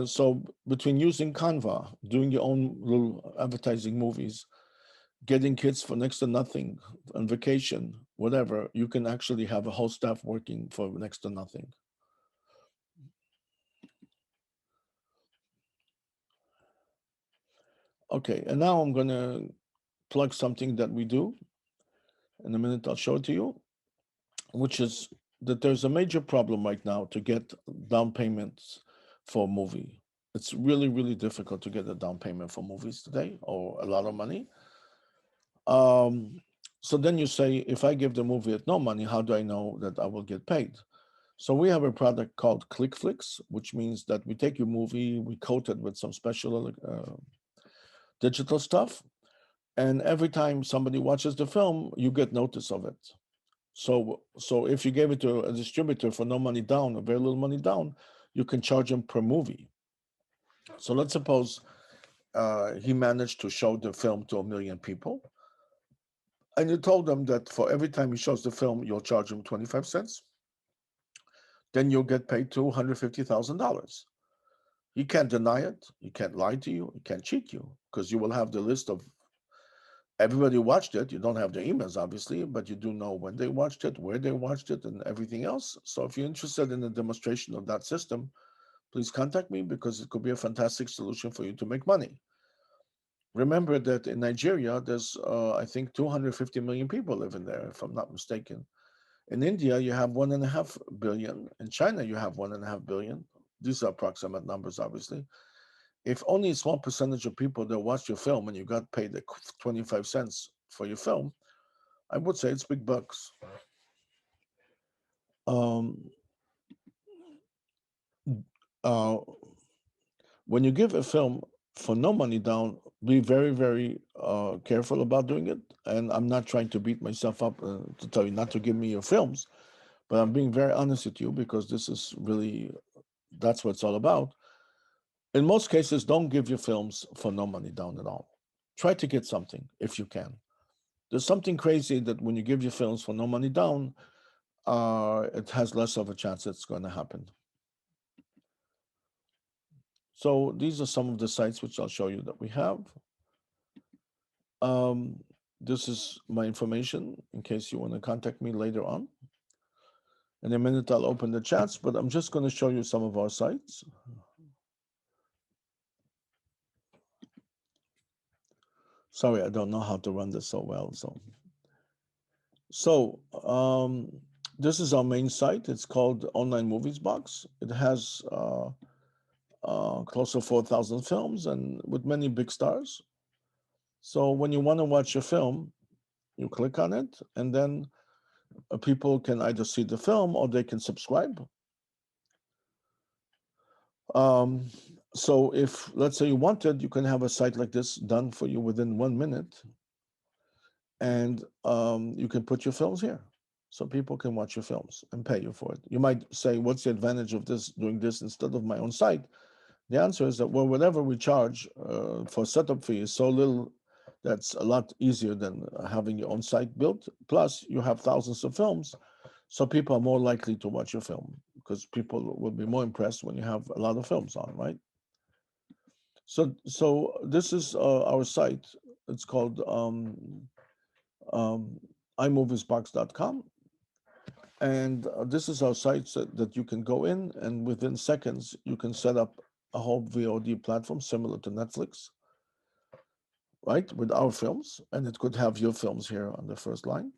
so between using Canva, doing your own little advertising movies, getting kids for next to nothing on vacation, whatever, you can actually have a whole staff working for next to nothing. Okay, and now I'm going to plug something that we do. In a minute, I'll show it to you, which is that there's a major problem right now to get down payments for a movie. It's really, really difficult to get a down payment for movies today, or a lot of money. So then you say, if I give the movie at no money, how do I know that I will get paid? So we have a product called ClickFlix, which means that we take your movie, we coat it with some special digital stuff, and every time somebody watches the film, you get notice of it. So if you gave it to a distributor for no money down, or very little money down, you can charge him per movie. So let's suppose he managed to show the film to 1 million people, and you told them that for every time he shows the film, you'll charge him 25 cents. Then you'll get paid $250,000. He can't deny it. He can't lie to you. He can't cheat you because you will have the list of everybody who watched it. You don't have their emails, obviously, but you do know when they watched it, where they watched it, and everything else. So if you're interested in a demonstration of that system, please contact me because it could be a fantastic solution for you to make money. Remember that in Nigeria, there's, I think, 250 million people living there, if I'm not mistaken. In India, you have 1.5 billion. In China, you have 1.5 billion. These are approximate numbers, obviously. If only a small percentage of people that watch your film and you got paid 25 cents for your film, I would say it's big bucks. Um, uh, when you give a film for no money down, be very, very careful about doing it. And I'm not trying to beat myself up to tell you not to give me your films, but I'm being very honest with you because this is really, that's what it's all about. In most cases, don't give your films for no money down at all. Try to get something if you can. There's something crazy that when you give your films for no money down, it has less of a chance it's going to happen. So these are some of the sites which I'll show you that we have. Um, this is my information in case you want to contact me later on. In a minute, I'll open the chats, but I'm just going to show you some of our sites. Sorry, I don't know how to run this so well. So this is our main site. It's called Online Movies Box. It has close to 4,000 films and with many big stars. So when you want to watch a film, you click on it, and then people can either see the film or they can subscribe. Um, so if, let's say you wanted, you can have a site like this done for you within 1 minute, and you can put your films here. So people can watch your films and pay you for it. You might say, what's the advantage of this doing this instead of my own site? The answer is that, well, whatever we charge for setup fee is so little that's a lot easier than having your own site built. Plus, you have thousands of films, so people are more likely to watch your film because people will be more impressed when you have a lot of films on, right? So this is our site. It's called um, iMoviesBox.com, and this is our site that you can go in, and within seconds you can set up a whole VOD platform similar to Netflix, right, with our films, and it could have your films here on the first line.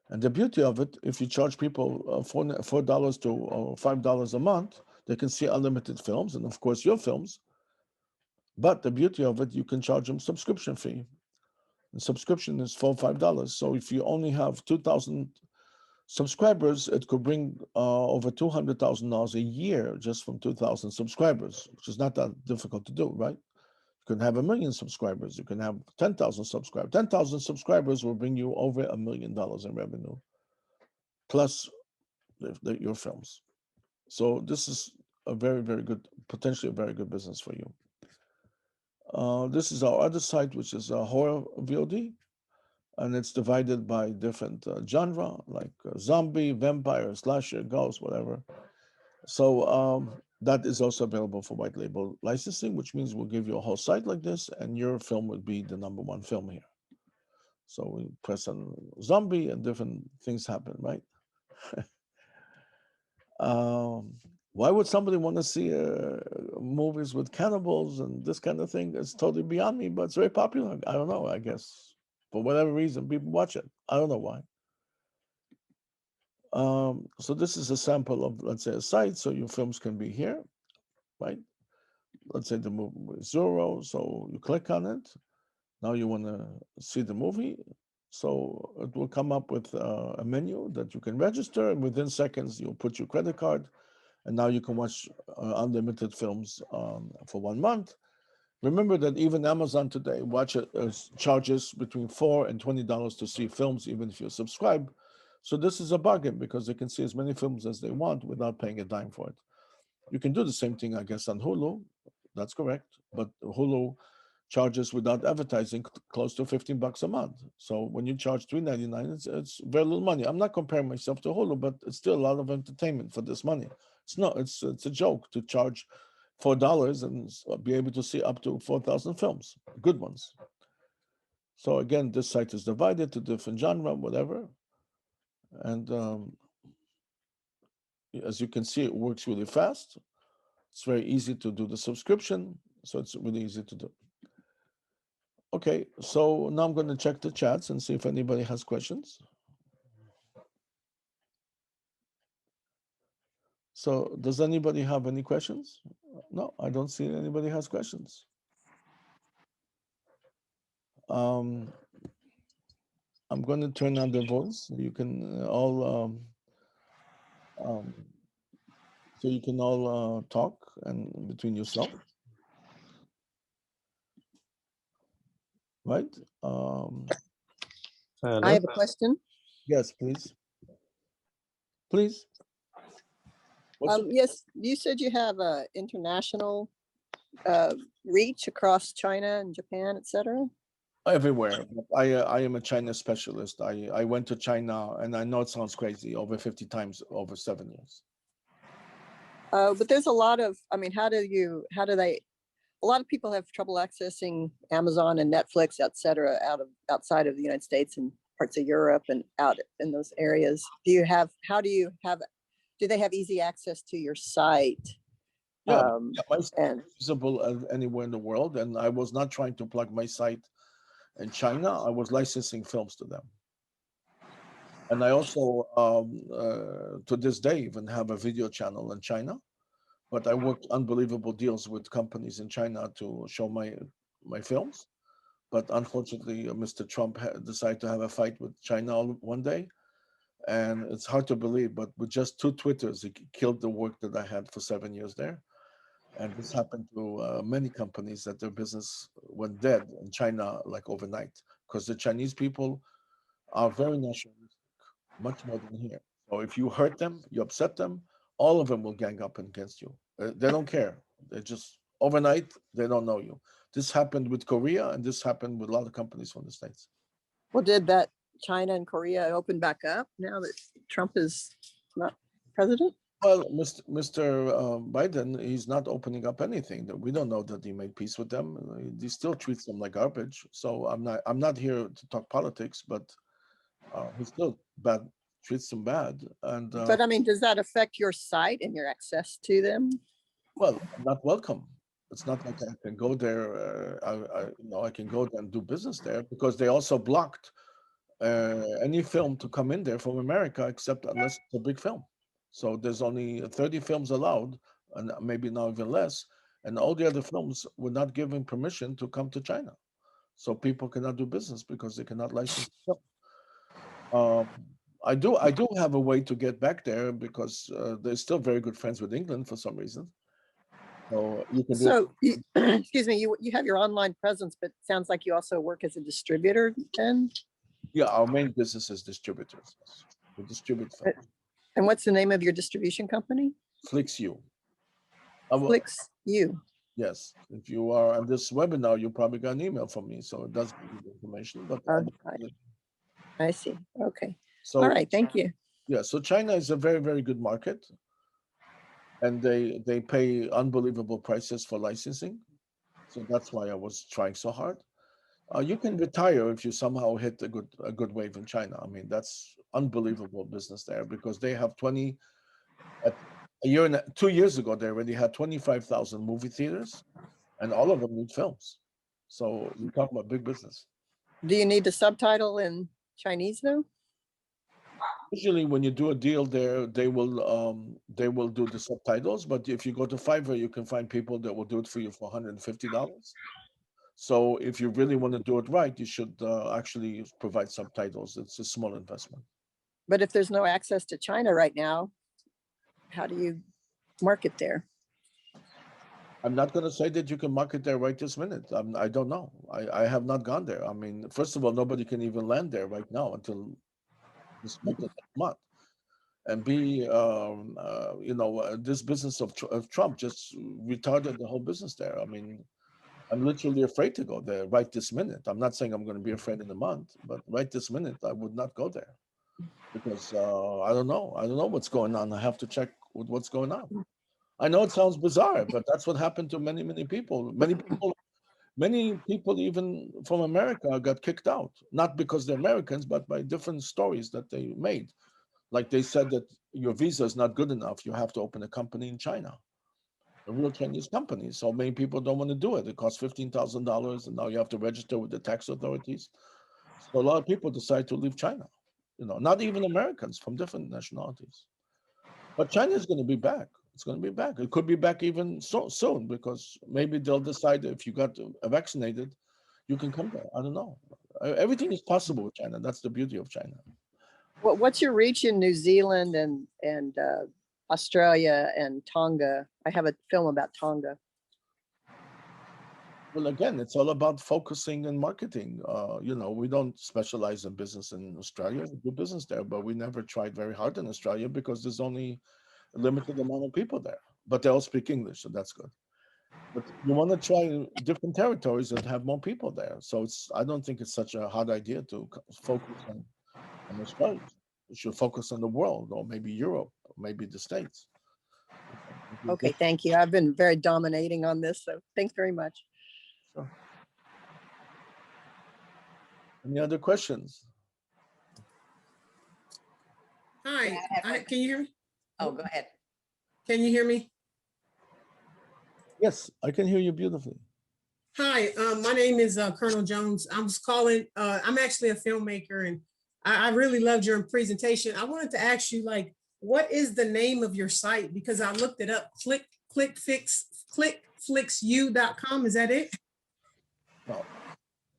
And the beauty of it, if you charge people $4 to $5 a month, they can see unlimited films, and of course your films. But the beauty of it, you can charge them subscription fee. The subscription is $4 or $5. So if you only have 2,000 subscribers, it could bring over $200,000 a year just from 2,000 subscribers, which is not that difficult to do, right? You can have 1,000,000 subscribers. You can have 10,000 subscribers. 10,000 subscribers will bring you over $1 million in revenue, plus your films. So this is a very, very good, potentially a very good business for you. This is our other site, which is a horror VOD, and it's divided by different genre, like zombie, vampire, slasher, ghost, whatever. So that is also available for white label licensing, which means we'll give you a whole site like this, and your film would be the #1 film here. So we press on zombie, and different things happen, right? Why would somebody want to see movies with cannibals and this kind of thing? It's totally beyond me, but it's very popular. I don't know. I guess for whatever reason, people watch it. I don't know why. So this is a sample of, let's say, a site. So your films can be here, right? Let's say the movie is Zorro. So you click on it. Now you want to see the movie. So it will come up with a menu that you can register, and within seconds you'll put your credit card, and now you can watch unlimited films for 1 month. Remember that even Amazon today charges between $4 and $20 to see films, even if you subscribe. So this is a bargain because they can see as many films as they want without paying a dime for it. You can do the same thing, I guess, on Hulu. That's correct, but Hulu charges without advertising close to $15 a month. So when you charge $3.99, it's very little money. I'm not comparing myself to Hulu, but it's still a lot of entertainment for this money. It's a joke to charge $4 and be able to see up to 4,000 films, good ones. So again, this site is divided to different genre, whatever. And as you can see, it works really fast. It's very easy to do the subscription, so it's really easy to do. Okay, so now I'm going to check the chats and see if anybody has questions. So does anybody have any questions? No, I don't see anybody has questions. I'm going to turn on the voice so you can all talk and between yourself, right? I have a question. Yes, please. Please. Yes, you said you have a international reach across China and Japan, etc. Everywhere. I am a China specialist. I went to China, and I know it sounds crazy, over 50 times over 7 years. But there's a lot of, I mean, a lot of people have trouble accessing Amazon and Netflix, etc., outside of the United States and parts of Europe and out in those areas. Do they have easy access to your site? Yeah, my site is visible anywhere in the world, and I was not trying to plug my site in China. I was licensing films to them. And I also, to this day, even have a video channel in China. But I worked unbelievable deals with companies in China to show my films. But unfortunately, Mr. Trump decided to have a fight with China one day. And it's hard to believe, but with just 2 Twitters, he killed the work that I had for 7 years there. And this happened to many companies that their business went dead in China like overnight, because the Chinese people are very nationalistic, much more than here. So if you hurt them, you upset them, all of them will gang up against you. They don't care. They just overnight they don't know you. This happened with Korea, and this happened with a lot of companies from the States. Well, did that China and Korea open back up now that Trump is not president? Well, Mr. Biden, he's not opening up anything. We don't know that he made peace with them. He still treats them like garbage. So I'm not here to talk politics, but he still treats them bad. And But I mean, does that affect your site and your access to them? well, I'm not welcome. It's not like I can go there. I can go there and do business there because they also blocked any film to come in there from America, except unless it's a big film. So there's only 30 films allowed, and maybe now even less. And all the other films were not given permission to come to China. So people cannot do business because they cannot license the film. I do have a way to get back there because they're still very good friends with England for some reason. So you can do it. So, excuse me, you have your online presence, but it sounds like you also work as a distributor then? Yeah, our main business is distributors. Yes. We distribute films. And what's the name of your distribution company? FlixU. Flix You. Yes, if you are on this webinar, you probably got an email from me, so it does give you the information. But I see. Okay. so All right. Thank you. yeah, so China is a very, very good market, and they pay unbelievable prices for licensing. So that's why I was trying so hard. You can retire if you somehow hit a good wave in China. I mean, that's unbelievable business there because they have 2 years ago, they already had 25,000 movie theaters, and all of them need films. So you're talking about big business. Do you need the subtitle in Chinese though? Usually, when you do a deal there, they will do the subtitles. But if you go to Fiverr, you can find people that will do it for you for $150. So if you really want to do it right, you should actually provide subtitles. It's a small investment. But if there's no access to China right now, how do you market there? I'm not going to say that you can market there right this minute. I don't know. I have not gone there. I mean, first of all, nobody can even land there right now until this month. And B, this business of Trump just retarded the whole business there. I mean, I'm literally afraid to go there right this minute. I'm not saying I'm going to be afraid in a month, but right this minute, I would not go there because I don't know. I don't know what's going on. I have to check with what's going on. I know it sounds bizarre, but that's what happened to many, many people. Many people, even from America, got kicked out, not because they're Americans, but by different stories that they made. Like they said that your visa is not good enough. You have to open a company in China, a real Chinese company. So many people don't want to do it. It costs $15,000, and now you have to register with the tax authorities. So a lot of people decide to leave China. Not even Americans, from different nationalities. But China is going to be back. It's going to be back. It could be back even soon because maybe they'll decide if you got vaccinated, you can come there. I don't know. Everything is possible with China. That's the beauty of China. What's your reach in New Zealand and Australia and Tonga? I have a film about Tonga. Well, again, it's all about focusing and marketing. We don't specialize in business in Australia. We do business there, but we never tried very hard in Australia because there's only a limited amount of people there. But they all speak English, so that's good. But you want to try different territories that have more people there. So I don't think it's such a hard idea to focus on Australia. You should focus on the world, or maybe Europe, or maybe the States. Okay, thank you. I've been very dominating on this, so thanks very much. Sure. Any other questions? Hi, can you hear me? Oh, go ahead. Can you hear me? Yes, I can hear you beautifully. Hi, my name is Colonel Jones. I was calling, I'm actually a filmmaker and I really loved your presentation. I wanted to ask you, what is the name of your site? Because I looked it up, clickflixu.com. Is that it? No,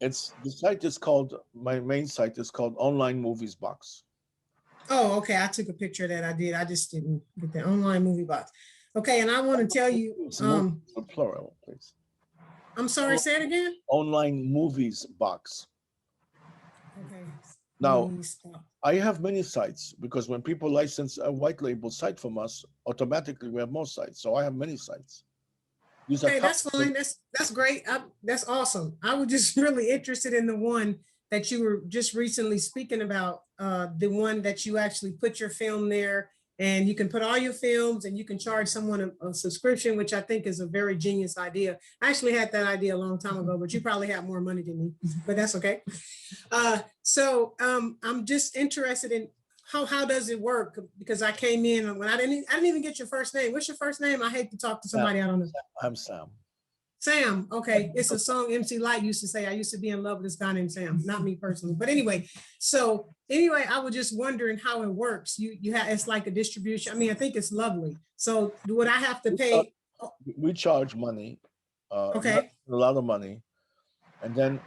the site is called, my main site is called Online Movies Box. Oh, okay. I took a picture of that. I did. I just didn't get the Online Movie Box. Okay, and I want to tell you, plural, please. I'm sorry, say it again. Online Movies Box. Okay. Now, I have many sites because when people license a white label site from us, automatically we have more sites. So I have many sites. These are Okay, that's companies fine. That's great. That's awesome. I was just really interested in the one that you were just recently speaking about, the one that you actually put your film there and you can put all your films and you can charge someone a subscription, which I think is a very genius idea. I actually had that idea a long time ago, but you probably have more money than me, but that's okay. I'm just interested in how does it work? Because I came in and when I didn't even get your first name. What's your first name? I hate to talk to Sam. somebody I don't know. I'm Sam. Sam. Okay. It's a song MC Light used to say. I used to be in love with this guy named Sam, not me personally. But anyway, I was just wondering how it works. You have it's like a distribution. I mean, I think it's lovely. So would I have to pay? We charge money, Okay. a lot of money, and then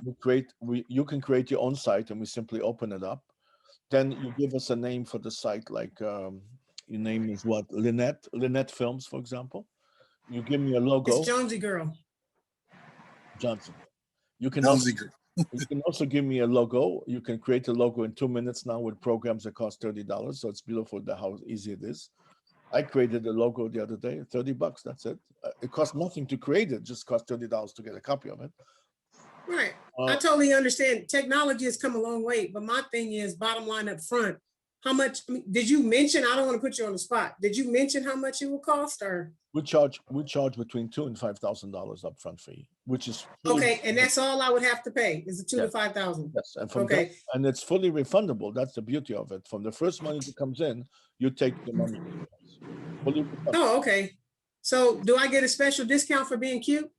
you can create your own site, and we simply open it up. Then you give us a name for the site, like your name is what? Lynette Films, for example. You give me a It's logo, Jonesy Girl. Johnson. You can also, Jonesy Girl. you can also give me a logo. You can create a logo in 2 minutes now with programs that cost $30. So it's beautiful how easy it is. I created a logo the other day, $30. That's it. It costs nothing to create it; just costs $30 to get a copy of it. Right. I totally understand. Technology has come a long way, but my thing is bottom line up front. How much did you mention? I don't want to put you on the spot. Did you mention how much it will cost or? We charge between $2,000 and $5,000 upfront fee, which is okay, and that's all I would have to pay is the $2,000 to $5,000. Yes, and from okay, and it's fully refundable. That's the beauty of it. From the first money that comes in, you take the money. Fully refundable. Oh, okay. So do I get a special discount for being cute?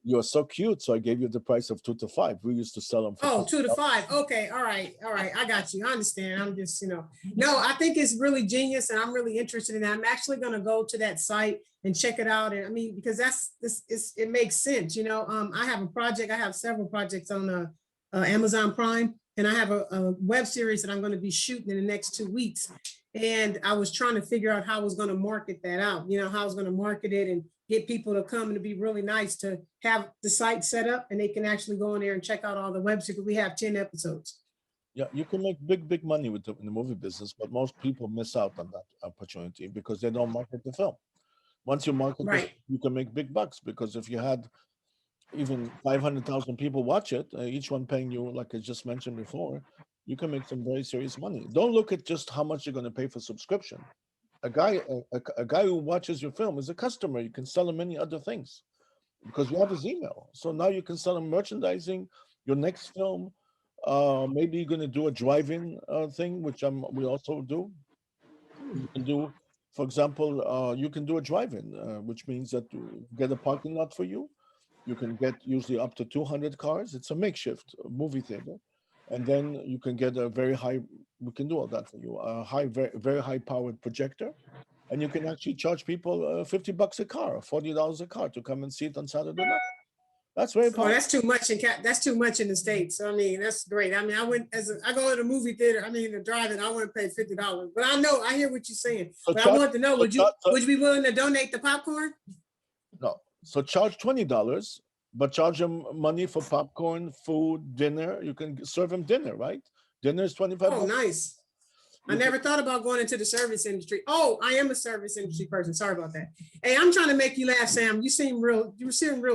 You're so cute, so I gave you the price of 2 to 5. We used to sell them for Oh, 2 to 5. Okay, all right. I got you. I understand. I'm just, no, I think it's really genius, and I'm really interested in that. I'm actually going to go to that site and check it out. And I mean, because it makes sense. I have a project. I have several projects on Amazon Prime, and I have a web series that I'm going to be shooting in the next 2 weeks. And I was trying to figure out how I was going to market that out. How I was going to market it and get people to come, and to be really nice to have the site set up and they can actually go in there and check out all the web series. We have 10 episodes. Yeah, you can make big money in the movie business, but most people miss out on that opportunity because they don't market the film. Once you market right. it, you can make big bucks, because if you had even 500,000 people watch it, each one paying you, like I just mentioned before, you can make some very serious money. Don't look at just how much you're going to pay for subscription. A guy who watches your film is a customer. You can sell him many other things because you have his email. So now you can sell him merchandising, your next film. Maybe you're going to do a drive-in thing, which we also do. You can do, for example, you can do a drive-in, which means that you get a parking lot for you. You can get usually up to 200 cars. It's a makeshift movie theater. And then you can get a very high, we can do all that for you, a very high powered projector. And you can actually charge people $50 a car, $40 a car to come and see it on Saturday night. That's very powerful. Oh, that's too much that's too much in the States. I mean, that's great. I mean, I go to the movie theater, the drive-in, I wouldn't pay $50. But I hear what you're saying. So but I want to know, would you be willing to donate the popcorn? No. So charge $20. But charge them money for popcorn, food, dinner. You can serve them dinner, right? Dinner is $25. Oh, nice. I never thought about going into the service industry. Oh, I am a service industry person. Sorry about that. Hey, I'm trying to make you laugh, Sam. You seem real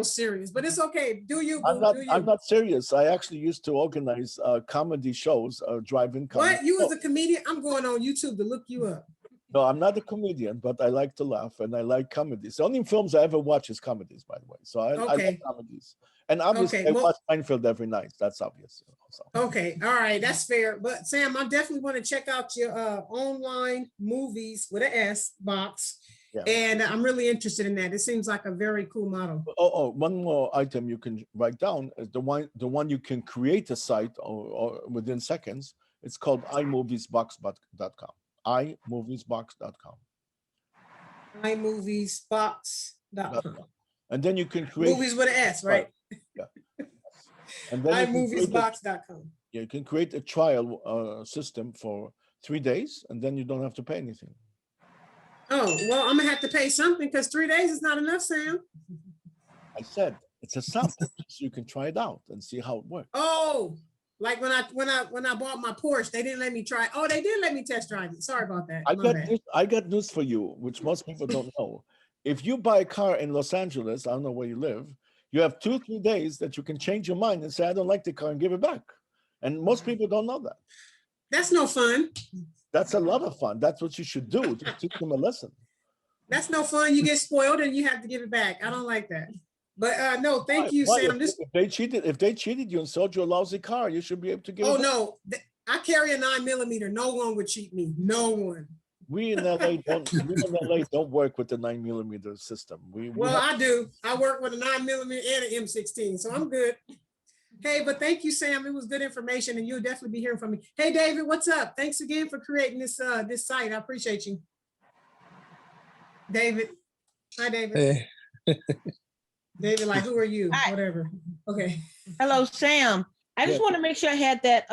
serious, but it's okay. Do you? I'm not serious. I actually used to organize comedy shows, drive-in comedy. What? You was a comedian? I'm going on YouTube to look you up. No, I'm not a comedian, but I like to laugh and I like comedies. The only films I ever watch is comedies, by the way. So I love comedies. And obviously I watch Seinfeld every night. That's obvious. Okay. All right. That's fair. But Sam, I definitely want to check out your online movies with an S box. Yeah. And I'm really interested in that. It seems like a very cool model. Oh, one more item you can write down is the one you can create a site or within seconds. It's called iMoviesBox.com. iMoviesBox.com. iMoviesBox.com. And then you can create movies with an S, right? Yeah. And then iMoviesBox.com. You can create a trial system for 3 days, and then you don't have to pay anything. Oh, well, I'm gonna have to pay something because 3 days is not enough, Sam. I said it's a sample, so you can try it out and see how it works. Oh, Like when I bought my Porsche, they didn't let me try. Oh, they did let me test drive it. Sorry about that. My bad. I got news for you, which most people don't know. If you buy a car in Los Angeles, I don't know where you live, you have 2-3 days that you can change your mind and say, I don't like the car and give it back. And most people don't know that. That's no fun. That's a lot of fun. That's what you should do to teach them a lesson. That's no fun. You get spoiled and you have to give it back. I don't like that. But no, thank you, Why? Sam. If they cheated you and sold you a lousy car, you should be able to give Oh it back. no, I carry a 9mm. No one would cheat me. No one. We in LA don't work with the 9mm system. I do. I work with a 9mm and an M16, so I'm good. Hey, but thank you, Sam. It was good information, and you'll definitely be hearing from me. Hey, David, what's up? Thanks again for creating this this site. I appreciate you. David. Hi, David. Hey. David, like, who are you? Hi. Whatever. Okay. Hello, Sam. I just Yeah. want to make sure I had that.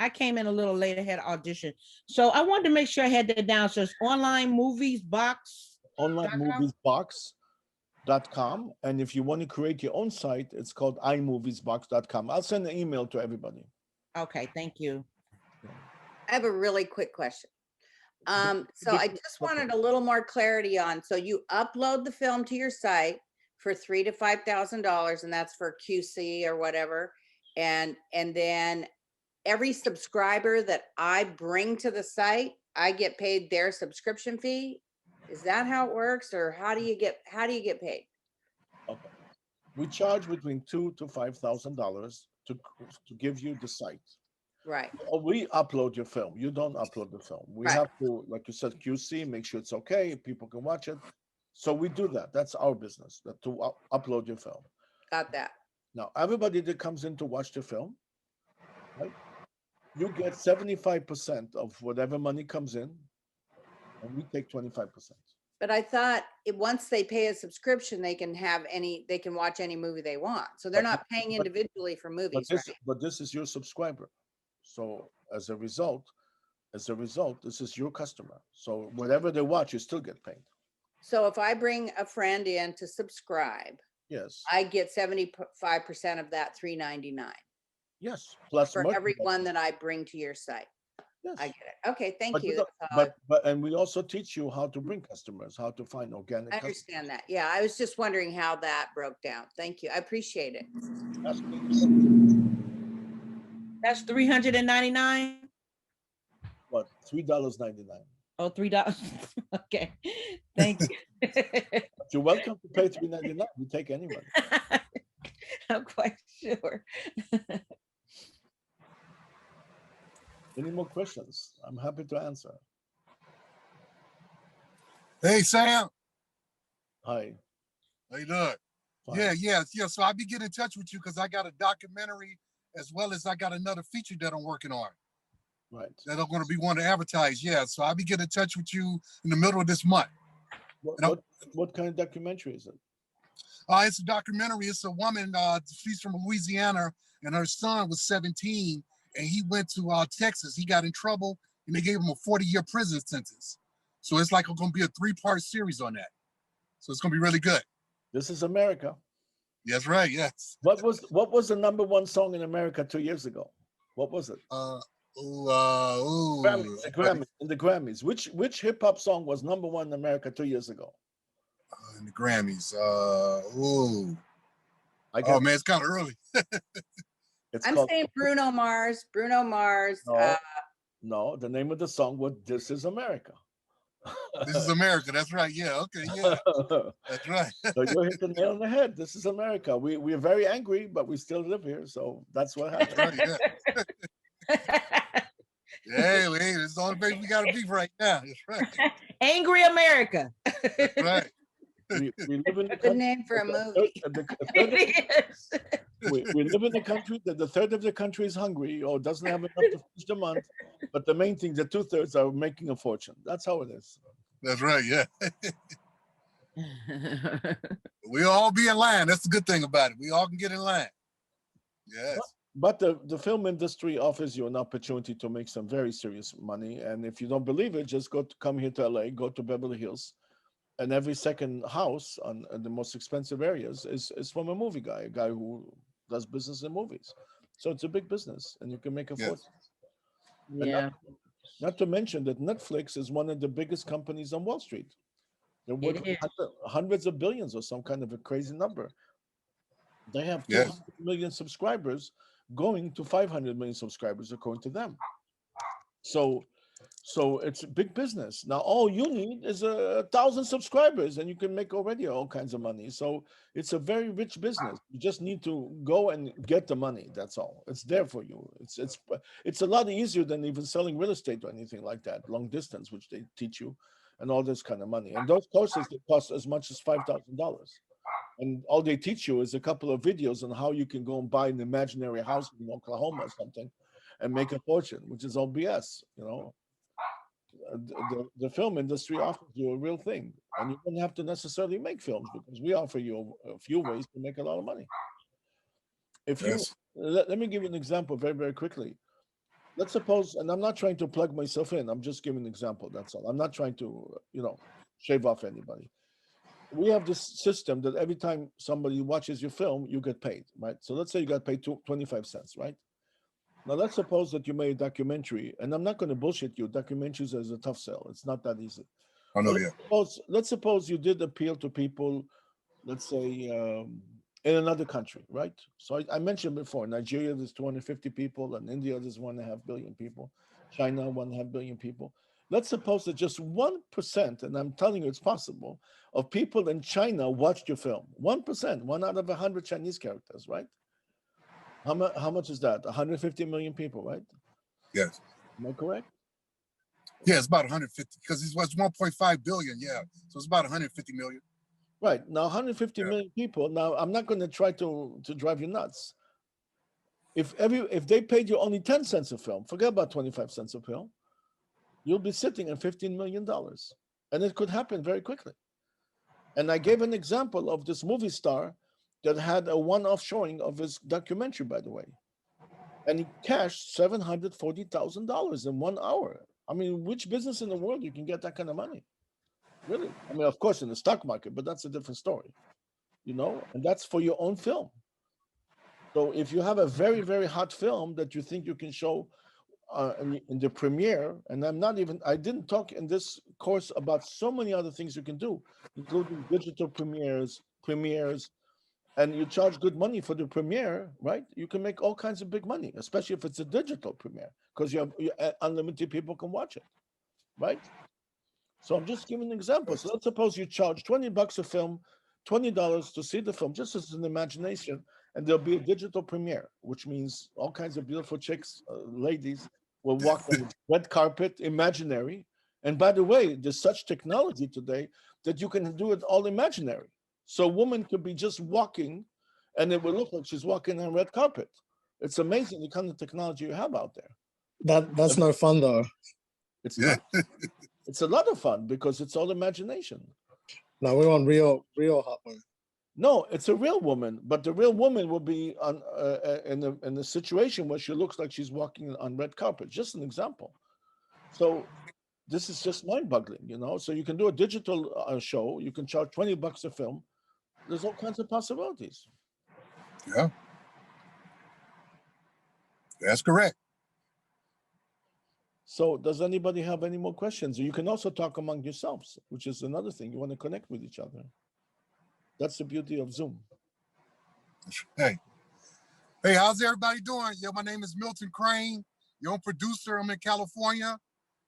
I came in a little late. I had an audition. So I wanted to make sure I had that down. So it's online movies box. onlinemoviesbox.com. And if you want to create your own site, it's called iMoviesbox.com. I'll send an email to everybody. Okay, thank you. I have a really quick question. So I just wanted a little more clarity on, so you upload the film to your site for $3,000 to $5,000, and that's for QC or whatever. And then every subscriber that I bring to the site, I get paid their subscription fee. Is that how it works, or how do you get paid? Okay. We charge between $2,000 to $5,000 to give you the site. Right. We upload your film. You don't upload the film. We Right. have to, like you said, QC, make sure it's okay, people can watch it. So we do that. That's our business, to upload your film. Got that. Now, everybody that comes in to watch the film, right? You get 75% of whatever money comes in, and we take 25%. But I thought once they pay a subscription, they can watch any movie they want. So they're But- not paying but- individually for But movies, this, right? but this is your subscriber. So as a result, this is your customer. So whatever they watch, you still get paid. So if I bring a friend in to subscribe, Yes, I get 75% of that $3.99 yes. Plus for merchandise. everyone that I bring to your site. Yes. I get it. Okay, thank But you. don't- That's all and we also teach you how to bring customers, how to find organic I customers. understand that. Yeah, I was just wondering how that broke down. Thank you. I appreciate it. That's $399. What, $3.99. Oh, $3. Okay, thank you. You're welcome to pay $3.99. We take any money. I'm quite sure. Any more questions? I'm happy to answer. Hey, Sam. Hi. How you doing? Fine. Yeah. So I'll be getting in touch with you because I got a documentary as well as I got another feature that I'm working on Right. that I'm going to be wanting to advertise. Yeah. So I'll be getting in touch with you in the middle of this month. No. What kind of documentary is it? It's a documentary. It's a woman. She's from Louisiana, and her son was 17, and he went to Texas. He got in trouble, and they gave him a 40-year prison sentence. So it's like going to be a 3-part series on that. So it's going to be really good. This is America. That's right. Yes. What was the #1 song in America 2 years ago? What was it? The Grammys. Which hip hop song was #1 in America 2 years ago? In the Grammys. I guess Man, it's kind of early. it's I'm called. saying Bruno Mars. No, no, the name of the song was "This Is America." This is America. That's right. Yeah. Okay. Yeah. That's right. So you hit the nail on the head. This is America. We're very angry, but we still live here. So that's what happened. Right, yeah. Hey, it's the only place we got to be right now. That's right. Angry America. That's right. We live in the Good country. name for a movie. It is. We live in a country that the third of the country is hungry or doesn't have enough to finish the month. But the main thing, the 2/3 are making a fortune. That's how it is. That's right. Yeah. We all be in line. That's the good thing about it. We all can get in line. Yes. But the film industry offers you an opportunity to make some very serious money. And if you don't believe it, just come here to LA, go to Beverly Hills. And every second house in the most expensive areas is from a movie guy, a guy who does business in movies. So it's a big business, and you can make a Yes. fortune. And Yeah, not to mention that Netflix is one of the biggest companies on Wall Street. They're It worth is. hundreds of billions or some kind of a crazy number. They have Yes. 200 million subscribers going to 500 million subscribers according to them. So it's a big business. Now all you need is 1,000 subscribers and you can make already all kinds of money. So it's a very rich business. You just need to go and get the money. That's all. It's there for you. It's a lot easier than even selling real estate or anything like that, long distance, which they teach you, and all this kind of money. And those courses, they cost as much as $5,000. And all they teach you is a couple of videos on how you can go and buy an imaginary house in Oklahoma or something and make a fortune, which is all BS, you know. The film industry offers you a real thing, and you don't have to necessarily make films because we offer you a few ways to make a lot of money. If you Yes. let me give you an example very, very quickly. Let's suppose, and I'm not trying to plug myself in, I'm just giving an example. That's all. I'm not trying to, shave off anybody. We have this system that every time somebody watches your film, you get paid, right? So let's say you got paid 25 cents, right? Now let's suppose that you made a documentary, and I'm not going to bullshit you. Documentaries is a tough sell. It's not that easy. I know. But Yeah. let's suppose you did appeal to people, let's say in another country, right? So I mentioned before, Nigeria there's 250 people, and India there's 1.5 billion people, China 1.5 billion people. Let's suppose that just 1%, and I'm telling you it's possible, of people in China watched your film. 1%, 1 out of 100 Chinese characters, right? How much is that? 150 million people, right? Yes. Am I correct? Yeah, it's about 150 because it was 1.5 billion. Yeah, so it's about 150 million. Right. Now 150 Yeah. million people. Now I'm not going to try to drive you nuts. If they paid you only 10 cents a film, forget about 25 cents a film, you'll be sitting at $15 million. And it could happen very quickly. And I gave an example of this movie star that had a one-off showing of his documentary, by the way. And he cashed $740,000 in 1 hour. I mean, which business in the world you can get that kind of money? Really? I mean, of course, in the stock market, but that's a different story, and that's for your own film. So if you have a very, very hot film that you think you can show in the premiere, and I didn't talk in this course about so many other things you can do, including digital premieres, and you charge good money for the premiere, right? You can make all kinds of big money, especially if it's a digital premiere, because unlimited people can watch it, right? So I'm just giving an example. So let's suppose you charge $20 a film, $20 to see the film, just as an imagination, and there'll be a digital premiere, which means all kinds of beautiful chicks, ladies, will walk on the red carpet, imaginary. And by the way, there's such technology today that you can do it all imaginary. So a woman could be just walking, and it will look like she's walking on red carpet. It's amazing the kind of technology you have out there. That's no fun though. It's Yeah. not. It's a lot of fun because it's all imagination. No, we want real hot women. No, it's a real woman, but the real woman will be in a situation where she looks like she's walking on red carpet. Just an example. So this is just mind-boggling, So you can do a digital show. You can charge $20 a film. There's all kinds of possibilities. Yeah. That's correct. So does anybody have any more questions? You can also talk among yourselves, which is another thing. You want to connect with each other. That's the beauty of Zoom. Hey, how's everybody doing? Yeah, my name is Milton Crane, your own producer. I'm in California.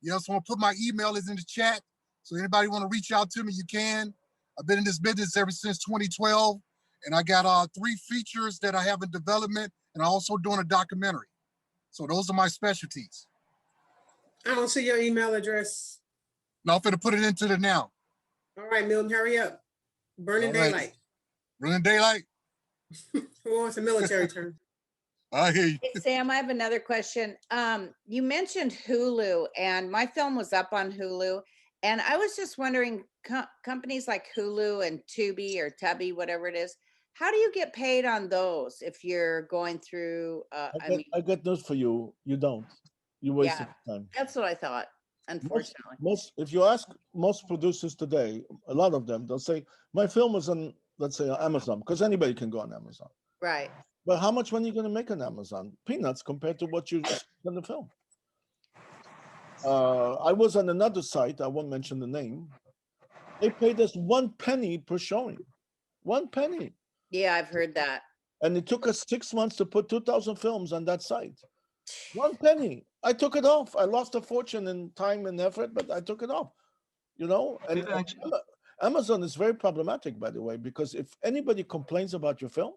Yeah, so I'm gonna put my email is in the chat. So anybody want to reach out to me, you can. I've been in this business ever since 2012, and I got 3 features that I have in development, and I'm also doing a documentary. So those are my specialties. I don't see your email address. Now I'm gonna put it into the now. All right, Milton, hurry up. Burning All right. daylight. Running daylight. Who wants a military term? I hear you. Hey, Sam, I have another question. You mentioned Hulu, and my film was up on Hulu, and I was just wondering, companies like Hulu and Tubi or Tubby, whatever it is, how do you get paid on those if you're going through? I got news for you. You don't. You wasted time. That's what I thought. Unfortunately, If you ask most producers today, a lot of them, they'll say, my film is on, let's say, on Amazon, because anybody can go on Amazon. right. But how much money are you going to make on Amazon? Peanuts compared to what you spent on the film. I was on another site. I won't mention the name. They paid us 1 penny per showing. 1 penny. Yeah, I've heard that. And it took us 6 months to put 2,000 films on that site. 1 penny. I took it off. I lost a fortune in time and effort, but I took it off. You know, and We've actually- Amazon is very problematic, by the way, because if anybody complains about your film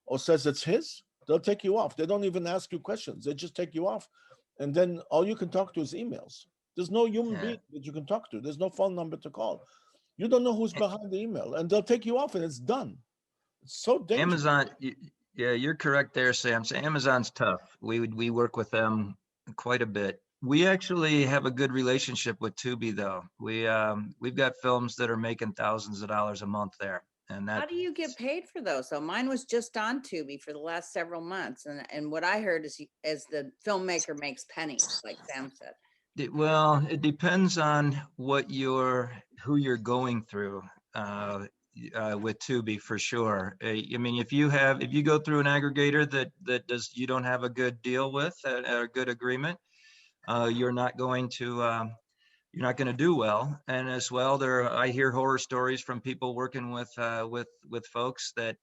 or says it's his, they'll take you off. They don't even ask you questions. They just take you off. And then all you can talk to is emails. There's no human Yeah. being that you can talk to. There's no phone number to call. You don't know who's behind the email, and they'll take you off, and it's done. It's so dangerous. Amazon, yeah, you're correct there, Sam. So Amazon's tough. We work with them quite a bit. We actually have a good relationship with Tubi, though. We've got films that are making thousands of dollars a month there, and How that do you get paid for those? So mine was just on Tubi for the last several months. And what I heard is as the filmmaker makes pennies, like Sam said. Well, it depends on who you're going through with Tubi for sure. I mean, if you go through an aggregator that you don't have a good deal with, a good agreement, you're not going to do well. And as well, I hear horror stories from people working with folks that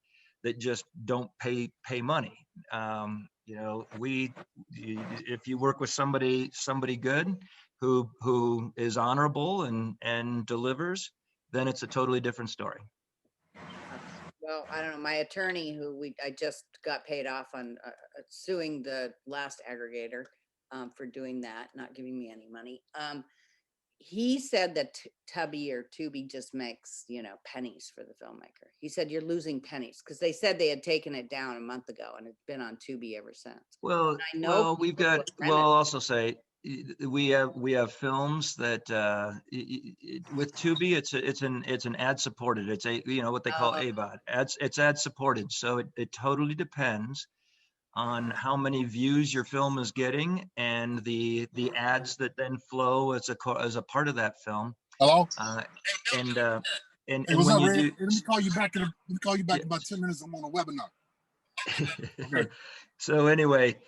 just don't pay money. You know, if you work with somebody good who is honorable and delivers, then it's a totally different story. Well, I don't know. My attorney, I just got paid off on suing the last aggregator for doing that, not giving me any money. He said that Tubi just makes, pennies for the filmmaker. He said you're losing pennies because they said they had taken it down a month ago and it's been on Tubi ever since. Well, I know we've people who got. have Well, I'll rented. also say we have films that with Tubi, it's an ad supported. It's what they call Oh. AVOD. It's ad supported, so it totally depends on how many views your film is getting and the ads that then flow as a part of that film. Hello? And Hey, when what's up, you Ray? do, Hey, let me call you back Yeah. in about 10 minutes. I'm on a webinar. Okay. So anyway,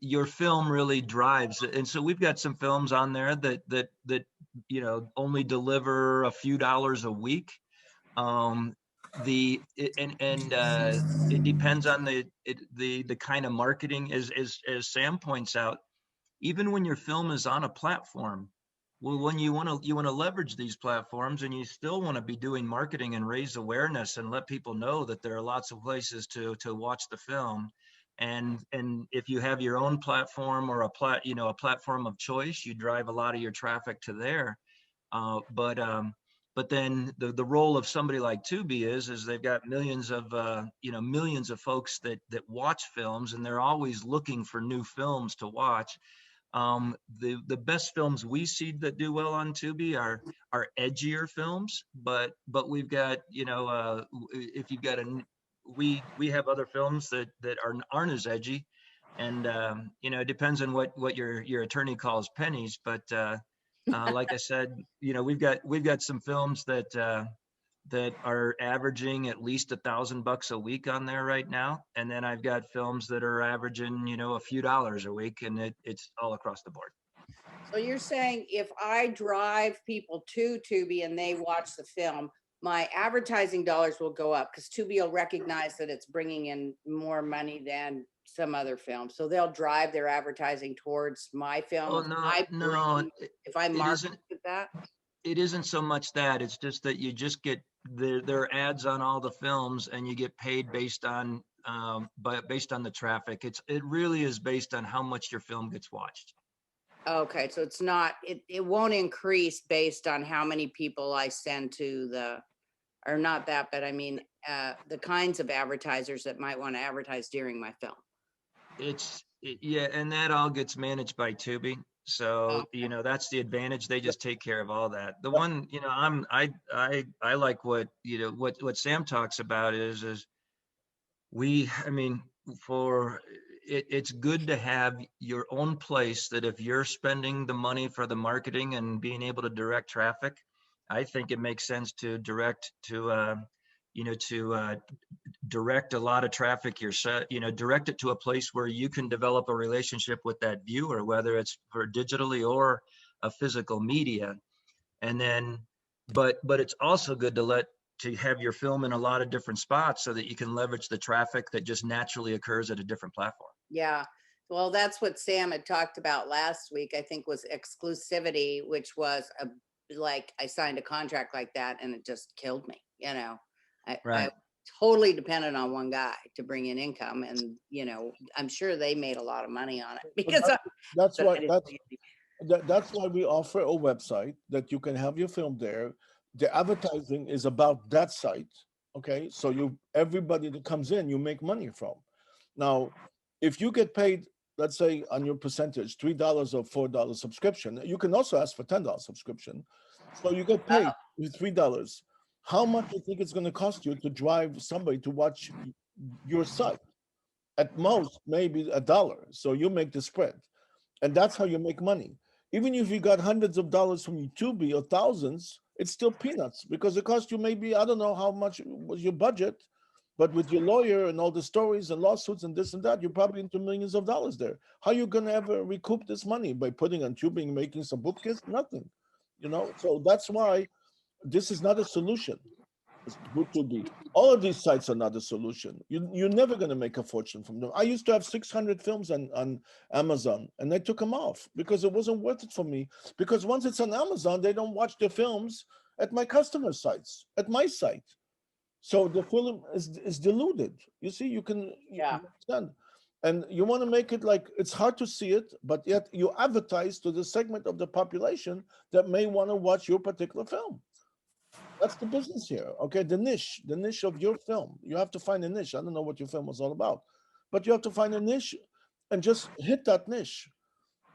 your film really drives it. And so we've got some films on there that only deliver a few dollars a week. It depends on the kind of marketing, as Sam points out. Even when your film is on a platform, well, when you want to leverage these platforms, and you still want to be doing marketing and raise awareness and let people know that there are lots of places to watch the film. And if you have your own platform or a platform of choice, you drive a lot of your traffic to there. But then the role of somebody like Tubi is they've got millions of folks that watch films, and they're always looking for new films to watch. The best films we see that do well on Tubi are edgier films, but we've got if you've got we have other films that aren't as edgy, and it depends on what your attorney calls pennies, but like I said, we've got some films that are averaging at least $1,000 a week on there right now. And then I've got films that are averaging, a few dollars a week, and it's all across the board. So you're saying if I drive people to Tubi and they watch the film, my advertising dollars will go up because Tubi will recognize that it's bringing in more money than some other films. So they'll drive their advertising towards my film. Oh, no, If I it market isn't. that. It isn't so much that. It's just that you just get there are ads on all the films, and you get paid based on the traffic. It really is based on how much your film gets watched. Okay, so it's not, it won't increase based on how many people I send to or not that, but I mean, the kinds of advertisers that might want to advertise during my film. Yeah, and that all gets managed by Tubi. So, Okay. that's the advantage. They just take care of all that. The one, I like what Sam talks about is it's good to have your own place that if you're spending the money for the marketing and being able to direct traffic, I think it makes sense to direct to to direct a lot of traffic yourself, direct it to a place where you can develop a relationship with that viewer, whether it's for digitally or a physical media. And then, but it's also good to have your film in a lot of different spots so that you can leverage the traffic that just naturally occurs at a different platform. Yeah. Well, that's what Sam had talked about last week, I think, was exclusivity, which was like I signed a contract like that and it just killed me. I totally depended on one guy to bring in income, and I'm sure they made a lot of money on it because That's but I why didn't see any. that's why we offer a website that you can have your film there. The advertising is about that site. Okay, so everybody that comes in, you make money from. Now, if you get paid, let's say on your percentage, $3 or $4 subscription, you can also ask for $10 subscription. So you get paid with $3. How much do you think it's going to cost you to drive somebody to watch your site? At most, maybe $1. So you make the spread. And that's how you make money. Even if you got hundreds of dollars from YouTube or thousands, it's still peanuts because it cost you maybe, I don't know how much was your budget, but with your lawyer and all the stories and lawsuits and this and that, you're probably into millions of dollars there. How are you going to ever recoup this money? By putting on tubing, making some bookcase? Nothing. So that's why this is not a solution. It's good to be. All of these sites are not a solution. You're never going to make a fortune from them. I used to have 600 films on Amazon, and I took them off because it wasn't worth it for me. Because once it's on Amazon, they don't watch the films at my customer sites, at my site. So the film is diluted. You see, you understand. And you want to make it like it's hard to see it, but yet you advertise to the segment of the population that may want to watch your particular film. That's the business here. Okay, the niche of your film. You have to find a niche. I don't know what your film was all about, but you have to find a niche and just hit that niche.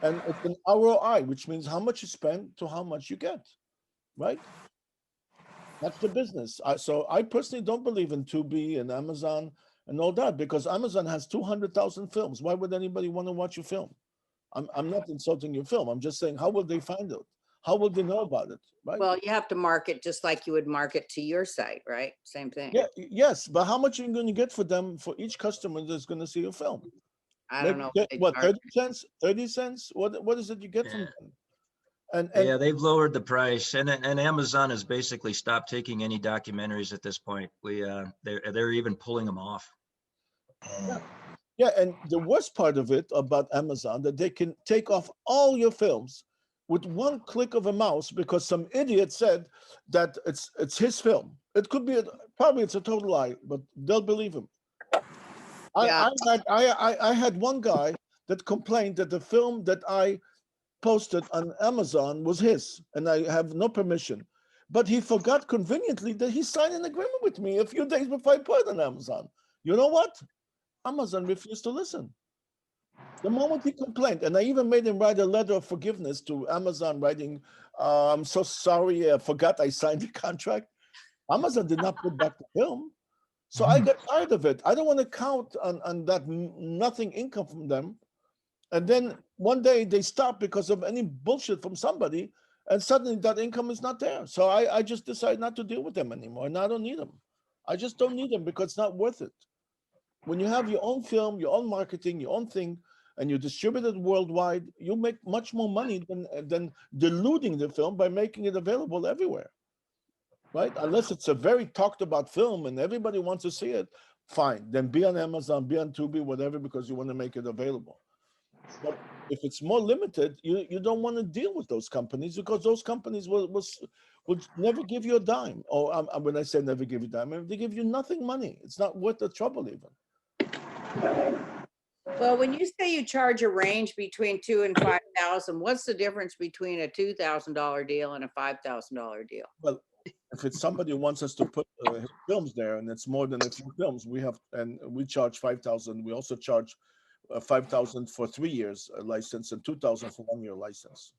And it's an ROI, which means how much you spend to how much you get, right? That's the business. So I personally don't believe in Tubi and Amazon and all that because Amazon has 200,000 films. Why would anybody want to watch your film? I'm not insulting your film. I'm just saying, how will they find it? How will they know about it? Right? Well, you have to market just like you would market to your site, right? Same thing. Yeah, yes, but how much are you going to get for them for each customer that's going to see your film? I don't know. What, 30 cents? 30 cents? What is it you get from them? And yeah, they've lowered the price, and Amazon has basically stopped taking any documentaries at this point. They're even pulling them off. Yeah, and the worst part of it about Amazon that they can take off all your films with one click of a mouse because some idiot said that it's his film. It could be probably it's a total lie, but they'll believe him. Yeah. I had one guy that complained that the film that I posted on Amazon was his, and I have no permission. But he forgot conveniently that he signed an agreement with me a few days before I put it on Amazon. You know what? Amazon refused to listen. The moment he complained, and I even made him write a letter of forgiveness to Amazon writing, I'm so sorry, I forgot I signed the contract. Amazon did not put back the film. So I got tired of it. I don't want to count on that nothing income from them. And then one day they stop because of any bullshit from somebody, and suddenly that income is not there. So I just decided not to deal with them anymore, and I don't need them. I just don't need them because it's not worth it. When you have your own film, your own marketing, your own thing, and you distribute it worldwide, you make much more money than diluting the film by making it available everywhere, right? Unless it's a very talked about film and everybody wants to see it, fine. Then be on Amazon, be on Tubi, whatever, because you want to make it available. But if it's more limited, you don't want to deal with those companies because those companies will never give you a dime. Or when I say never give you a dime, I mean, they give you nothing money. It's not worth the trouble even. Well, when you say you charge a range between $2,000 and $5,000, what's the difference between a $2,000 deal and a $5,000 deal? Well, if it's somebody who wants us to put films there and it's more than a few films, we charge $5,000. We also charge $5,000 for 3 years license and $2,000 for 1 year license.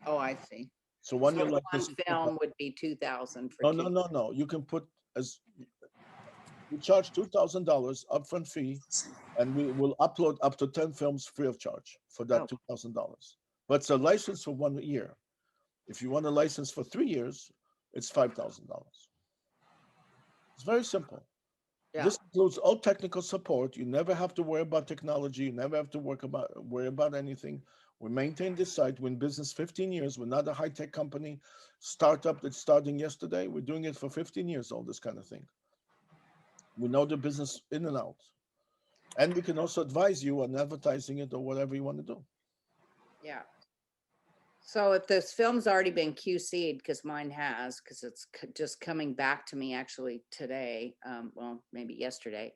Oh, I see. So 1 So year one license. film would be $2,000 for No. You can put we charge $2,000 upfront fee, and we will upload up to 10 films free of charge for that $2,000. But it's a license for 1 year. If you want a license for 3 years, it's $5,000. It's very simple. Yeah. This includes all technical support. You never have to worry about technology. You never have to worry about anything. We maintain this site. We're in business 15 years. We're not a high-tech company, startup that's starting yesterday. We're doing it for 15 years, all this kind of thing. We know the business in and out. And we can also advise you on advertising it or whatever you want to do. Yeah. So if this film's already been QC'd, because mine has, because it's just coming back to me actually today, well, maybe yesterday.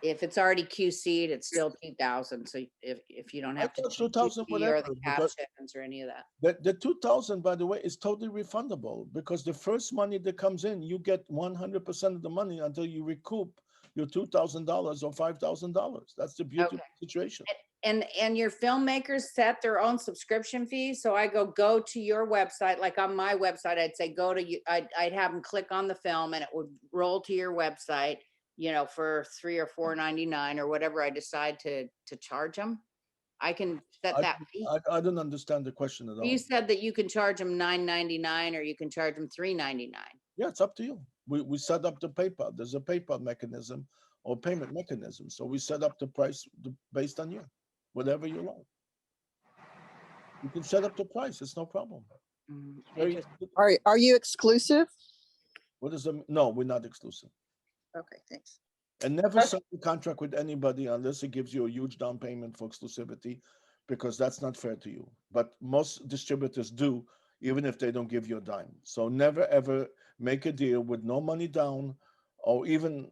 If it's already QC'd, it's still 2,000. So if you don't have to thought do 2,000 QC or whatever, the because captions or any of that. the 2,000, by the way, is totally refundable because the first money that comes in, you get 100% of the money until you recoup your $2,000 or $5,000. That's the beauty of the situation. And your filmmakers set their own subscription fees. So I go to your website, like on my website, I'd say go to you. I'd have them click on the film and it would roll to your website, you know, for $3 or $4.99 or whatever I decide to charge them. I can set that fee. I don't understand the question at all. You said that you can charge them $9.99 or you can charge them $3.99. Yeah, it's up to you. We set up the PayPal. There's a PayPal mechanism or payment mechanism. So we set up the price based on you, whatever you like. You can set up the price. It's no problem. Very, Are you exclusive? what is the, no, we're not exclusive. Okay, thanks. And never sign a contract with anybody unless it gives you a huge down payment for exclusivity, because that's not fair to you. But most distributors do, even if they don't give you a dime. So never ever make a deal with no money down, or even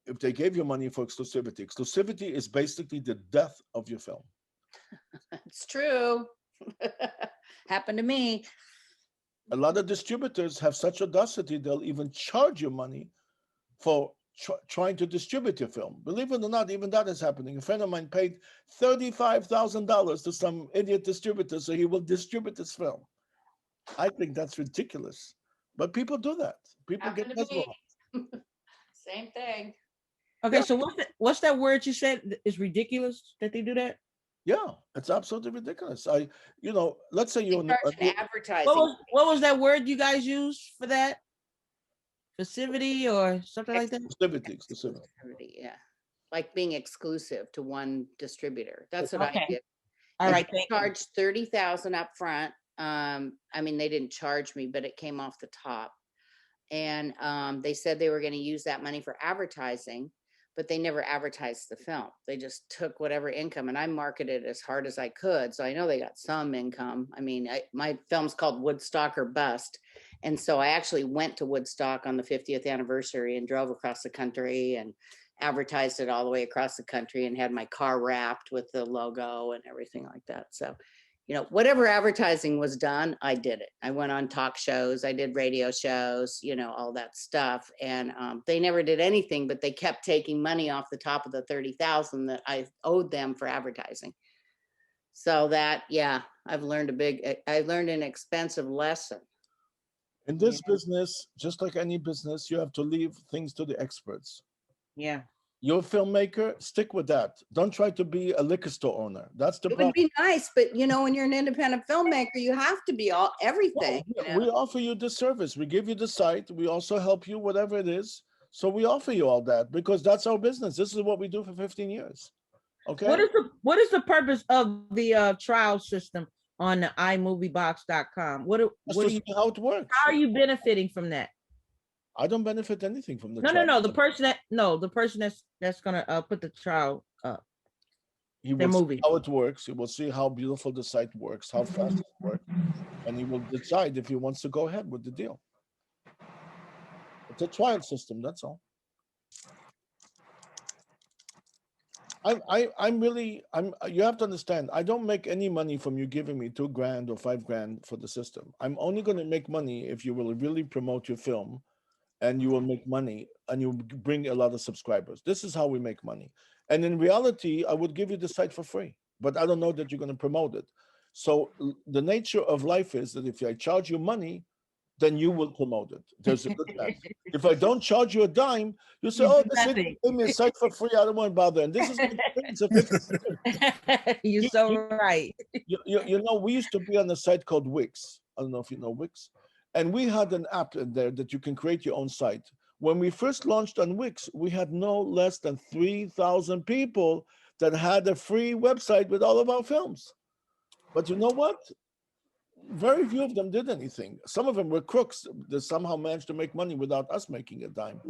if they gave you money for exclusivity. Exclusivity is basically the death of your film. It's true. Happened to me. A lot of distributors have such audacity, they'll even charge you money for trying to distribute your film. Believe it or not, even that is happening. A friend of mine paid $35,000 to some idiot distributor so he will distribute his film. I think that's ridiculous. But people do that. People get Happened to me. mesmerized. Same thing. Okay, Yeah. so what's that word you said is ridiculous that they do that? Yeah, it's absolutely ridiculous. Let's say They you're charge an What advertising. what was that word you guys used for that? Passivity or something like that? exclusivity. Yeah. Like being exclusive to one distributor. That's what I Okay. did. All And right, they thank you. charged 30,000 up front. I mean, they didn't charge me, but it came off the top. And they said they were going to use that money for advertising, but they never advertised the film. They just took whatever income, and I marketed as hard as I could. So I know they got some income. I mean, my film's called Woodstock or Bust. And so I actually went to Woodstock on the 50th anniversary and drove across the country and advertised it all the way across the country and had my car wrapped with the logo and everything like that. So, whatever advertising was done, I did it. I went on talk shows, I did radio shows, all that stuff. And they never did anything, but they kept taking money off the top of the 30,000 that I owed them for advertising. So that, yeah, I learned an expensive lesson. In this business, just like any business, you have to leave things to the experts. Yeah. You're a filmmaker, stick with that. Don't try to be a liquor store owner. That's the It problem. would be nice, but when you're an independent filmmaker, you have to be everything. We offer you the service. We give you the site. We also help you, whatever it is. So we offer you all that because that's our business. This is what we do for 15 years. Okay. What is the purpose of the trial system on the iMovieBox.com? What do you, see how it works. How are you benefiting from that? I don't benefit anything from the No. The person that's gonna put the trial up. He will see how it works. He will see how beautiful the site works, how fast it works, and he will decide if he wants to go ahead with the deal. It's a trial system. That's all. You have to understand, I don't make any money from you giving me $2,000 or $5,000 for the system. I'm only going to make money if you will really promote your film and you will make money and you bring a lot of subscribers. This is how we make money. And in reality, I would give you the site for free, but I don't know that you're going to promote it. So the nature of life is that if I charge you money, then you will promote it. There's a good chance. If I don't charge you a dime, you say, "Oh, this idiot gave me a site for free. I don't want to bother." And this is You're so right. We used to be on a site called Wix. I don't know if you know Wix, and we had an app in there that you can create your own site. When we first launched on Wix, we had no less than 3,000 people that had a free website with all of our films. But you know what? Very few of them did anything. Some of them were crooks that somehow managed to make money without us making a dime.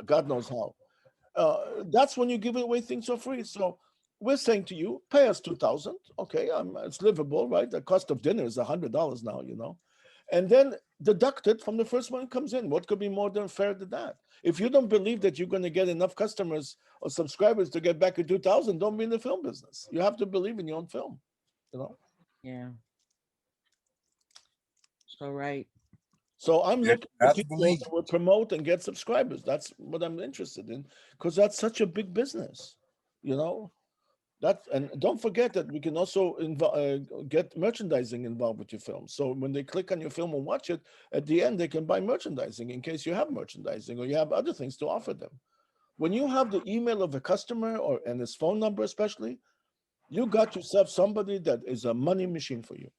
God knows how. That's when you give away things for free. So we're saying to you, pay us 2,000. Okay, it's livable, right? The cost of dinner is $100 now, you know, and then deduct it from the first one that comes in. What could be more than fair than that? If you don't believe that you're going to get enough customers or subscribers to get back at 2,000, don't be in the film business. You have to believe in your own film, you know. Yeah. So right. So I'm Yeah, looking for that's people belief. that will promote and get subscribers. That's what I'm interested in, because that's such a big business, you know. That, and don't forget that we can also get merchandising involved with your film. So when they click on your film and watch it, at the end they can buy merchandising in case you have merchandising or you have other things to offer them. When you have the email of a customer and his phone number, especially, you got yourself somebody that is a money machine for you.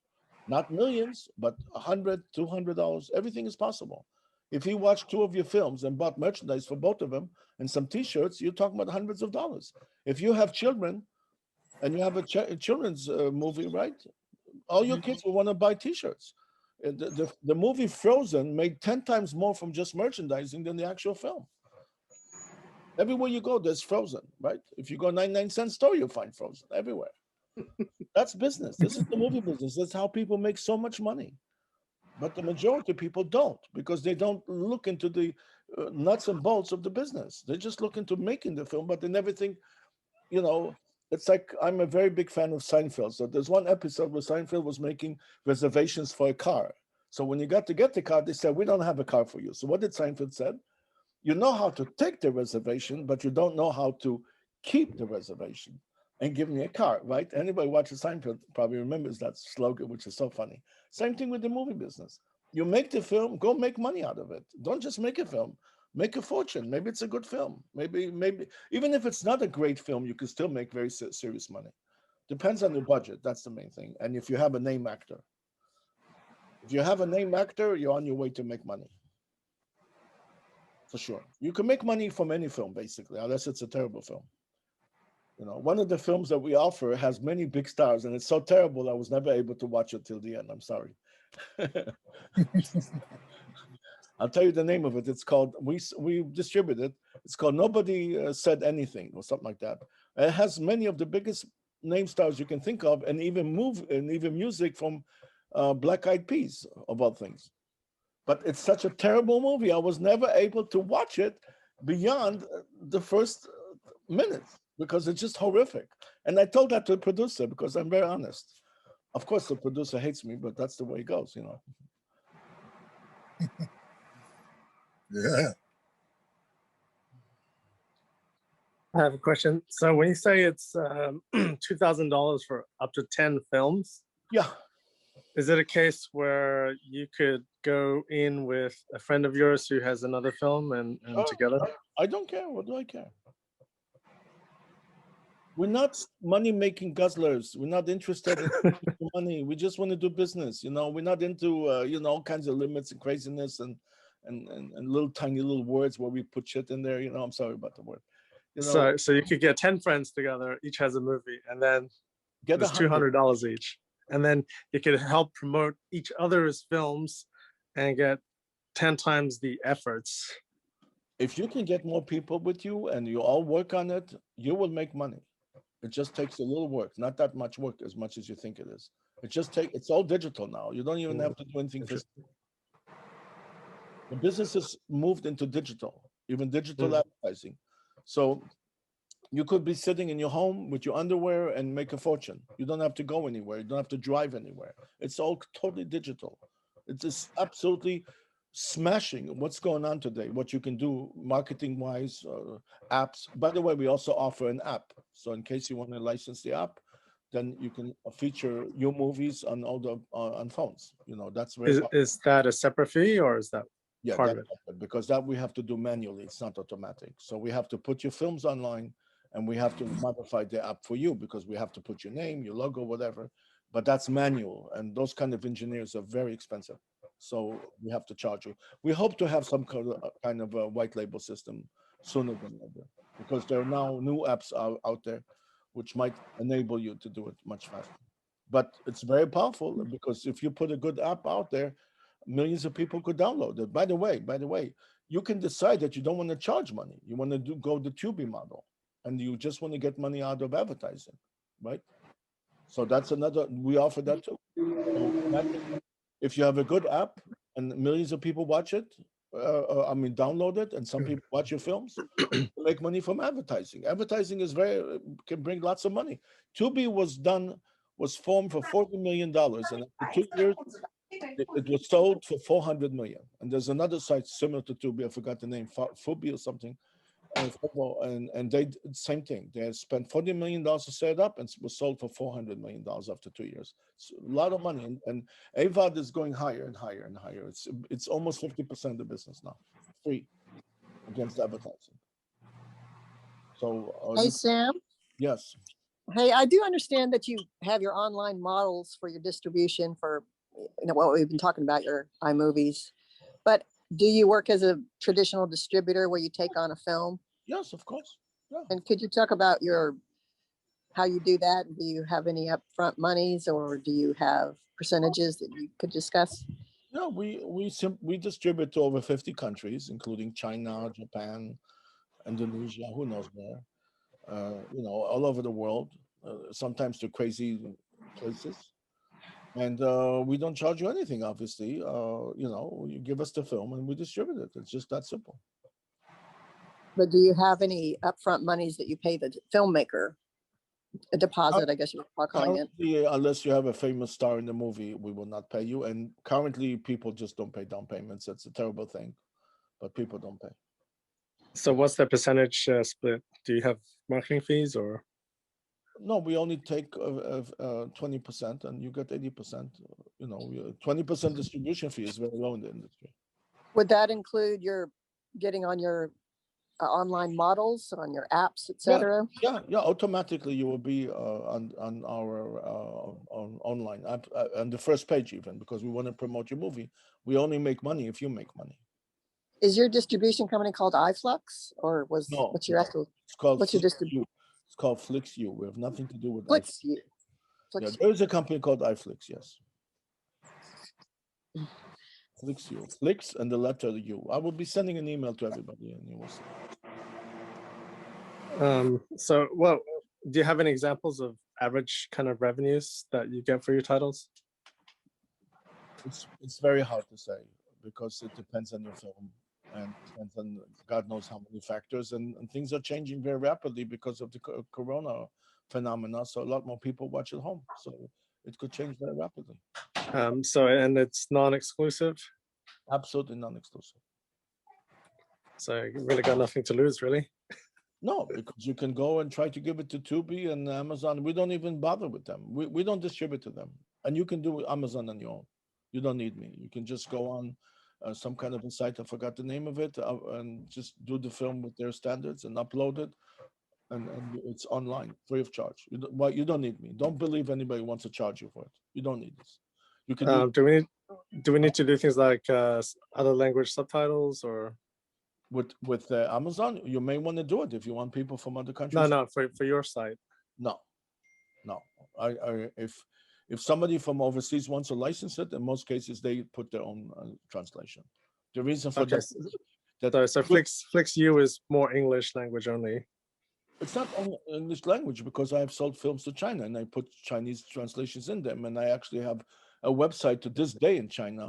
Not millions, but $100, $200. Everything is possible. If he watched 2 of your films and bought merchandise for both of them and some T-shirts, you're talking about hundreds of dollars. If you have children and you have a children's movie, right? All your kids will want to buy T-shirts. The movie Frozen made 10 times more from just merchandising than the actual film. Everywhere you go, there's Frozen, right? If you go 99-cent store, you'll find Frozen everywhere. That's business. This is the movie business. That's how people make so much money. But the majority of people don't, because they don't look into the nuts and bolts of the business. They just look into making the film, but they never think, you know, it's like, I'm a very big fan of Seinfeld. So there's one episode where Seinfeld was making reservations for a car. So when you got to get the car, they said, we don't have a car for you. So what did Seinfeld said? You know how to take the reservation, but you don't know how to keep the reservation and give me a car, right? Anybody watches Seinfeld probably remembers that slogan, which is so funny. Same thing with the movie business. You make the film, go make money out of it. Don't just make a film, make a fortune. Maybe it's a good film. Maybe even if it's not a great film, you can still make very serious money. Depends on your budget. That's the main thing. And if you have a name actor, if you have a name actor, you're on your way to make money. For sure. You can make money from any film, basically, unless it's a terrible film. You know, one of the films that we offer has many big stars, and it's so terrible I was never able to watch it till the end. I'm sorry. I'll tell you the name of it. It's called, we distribute it. It's called Nobody Said Anything or something like that. It has many of the biggest name stars you can think of, and even music from Black Eyed Peas, of all things. But it's such a terrible movie. I was never able to watch it beyond the first minute because it's just horrific. And I told that to the producer because I'm very honest. Of course, the producer hates me, but that's the way it goes, you know. Yeah. I have a question. So when you say it's $2,000 for up to 10 films, Yeah. is it a case where you could go in with a friend of yours who has another film and together? I don't care. What do I care? We're not money-making guzzlers. We're not interested in money. We just want to do business. You know, we're not into you know, all kinds of limits and craziness and little tiny little words where we put shit in there. You know, I'm sorry about the word. You know, So you could get 10 friends together, each has a movie, and then get it's $200 each. And then you could help promote each other's films and get 10 times the efforts. If you can get more people with you and you all work on it, you will make money. It just takes a little work, not that much work as much as you think it is. It's all digital now. You don't even have to do anything physical. The business has moved into digital, even digital advertising. So you could be sitting in your home with your underwear and make a fortune. You don't have to go anywhere. You don't have to drive anywhere. It's all totally digital. It's just absolutely smashing what's going on today, what you can do marketing wise, apps. By the way, we also offer an app. So in case you want to license the app, then you can feature your movies on all the on phones. You know, that's very Is that a separate fee or is that part of it? because that we have to do manually. It's not automatic. So we have to put your films online and we have to modify the app for you because we have to put your name, your logo, whatever. But that's manual, and those kind of engineers are very expensive. So we have to charge you. We hope to have some kind of a white label system sooner than later, because there are now new apps out there which might enable you to do it much faster. But it's very powerful, because if you put a good app out there, millions of people could download it. By the way, you can decide that you don't want to charge money. You want to go the Tubi model, and you just want to get money out of advertising, right? So that's another. We offer that too. So imagine if you have a good app and millions of people watch it. Download it, and some people watch your films. You make money from advertising. Advertising is can bring lots of money. Tubi was formed for $40 million, and after 2 years, it was sold for 400 million. And there's another site similar to Tubi, I forgot the name, Fubi or something, and they did the same thing. They spent $40 million to set it up, and it was sold for $400 million after 2 years. It's a lot of money, and AVOD is going higher and higher and higher. It's almost 50% of the business now, free against advertising. So Hey, Sam. yes. Hey, I do understand that you have your online models for your distribution for, what we've been talking about, your iMovies. But do you work as a traditional distributor where you take on a film? Yes, of course. Yeah. And could you talk about how you do that? Do you have any upfront monies, or do you have percentages that you could discuss? No, we distribute to over 50 countries, including China, Japan, Indonesia, who knows where. All over the world, sometimes to crazy places. And we don't charge you anything, obviously. You give us the film and we distribute it. It's just that simple. But do you have any upfront monies that you pay the filmmaker? A deposit, I guess you're calling it. Currently, unless you have a famous star in the movie, we will not pay you. And currently, people just don't pay down payments. That's a terrible thing, but people don't pay. So what's the percentage split? Do you have marketing fees or? No, we only take 20%, and you get 80%. 20% distribution fee is very low in the industry. Would that include your getting on your online models, on your apps, etc.? Yeah. Automatically, you will be on our online app, on the first page, even, because we want to promote your movie. We only make money if you make money. Is your distribution company called iFlux, or No, what's your actual? It's called what's your distribution? It's called FlixU. We have nothing to do with FlixU. Yeah, there is a company called iFlix. Yes. FlixU. Flix and the letter U. I will be sending an email to everybody, and you will see. So, do you have any examples of average kind of revenues that you get for your titles? It's very hard to say, because it depends on your film, and depends on God knows how many factors, and things are changing very rapidly because of the corona phenomena. So a lot more people watch at home. So it could change very rapidly. And it's non-exclusive? Absolutely non-exclusive. So you really got nothing to lose, really? No, because you can go and try to give it to Tubi and Amazon. We don't even bother with them. We don't distribute to them. And you can do Amazon on your own. You don't need me. You can just go on some kind of a site, I forgot the name of it, and just do the film with their standards and upload it. And it's online, free of charge. You don't need me. Don't believe anybody wants to charge you for it. You don't need this. You can do we need to do things like other language subtitles or? With Amazon, you may want to do it if you want people from other countries. No, for your site. No. If somebody from overseas wants to license it, in most cases they put their own translation. The reason for so FlixU is more English language only. It's not only English language, because I have sold films to China and I put Chinese translations in them, and I actually have a website to this day in China,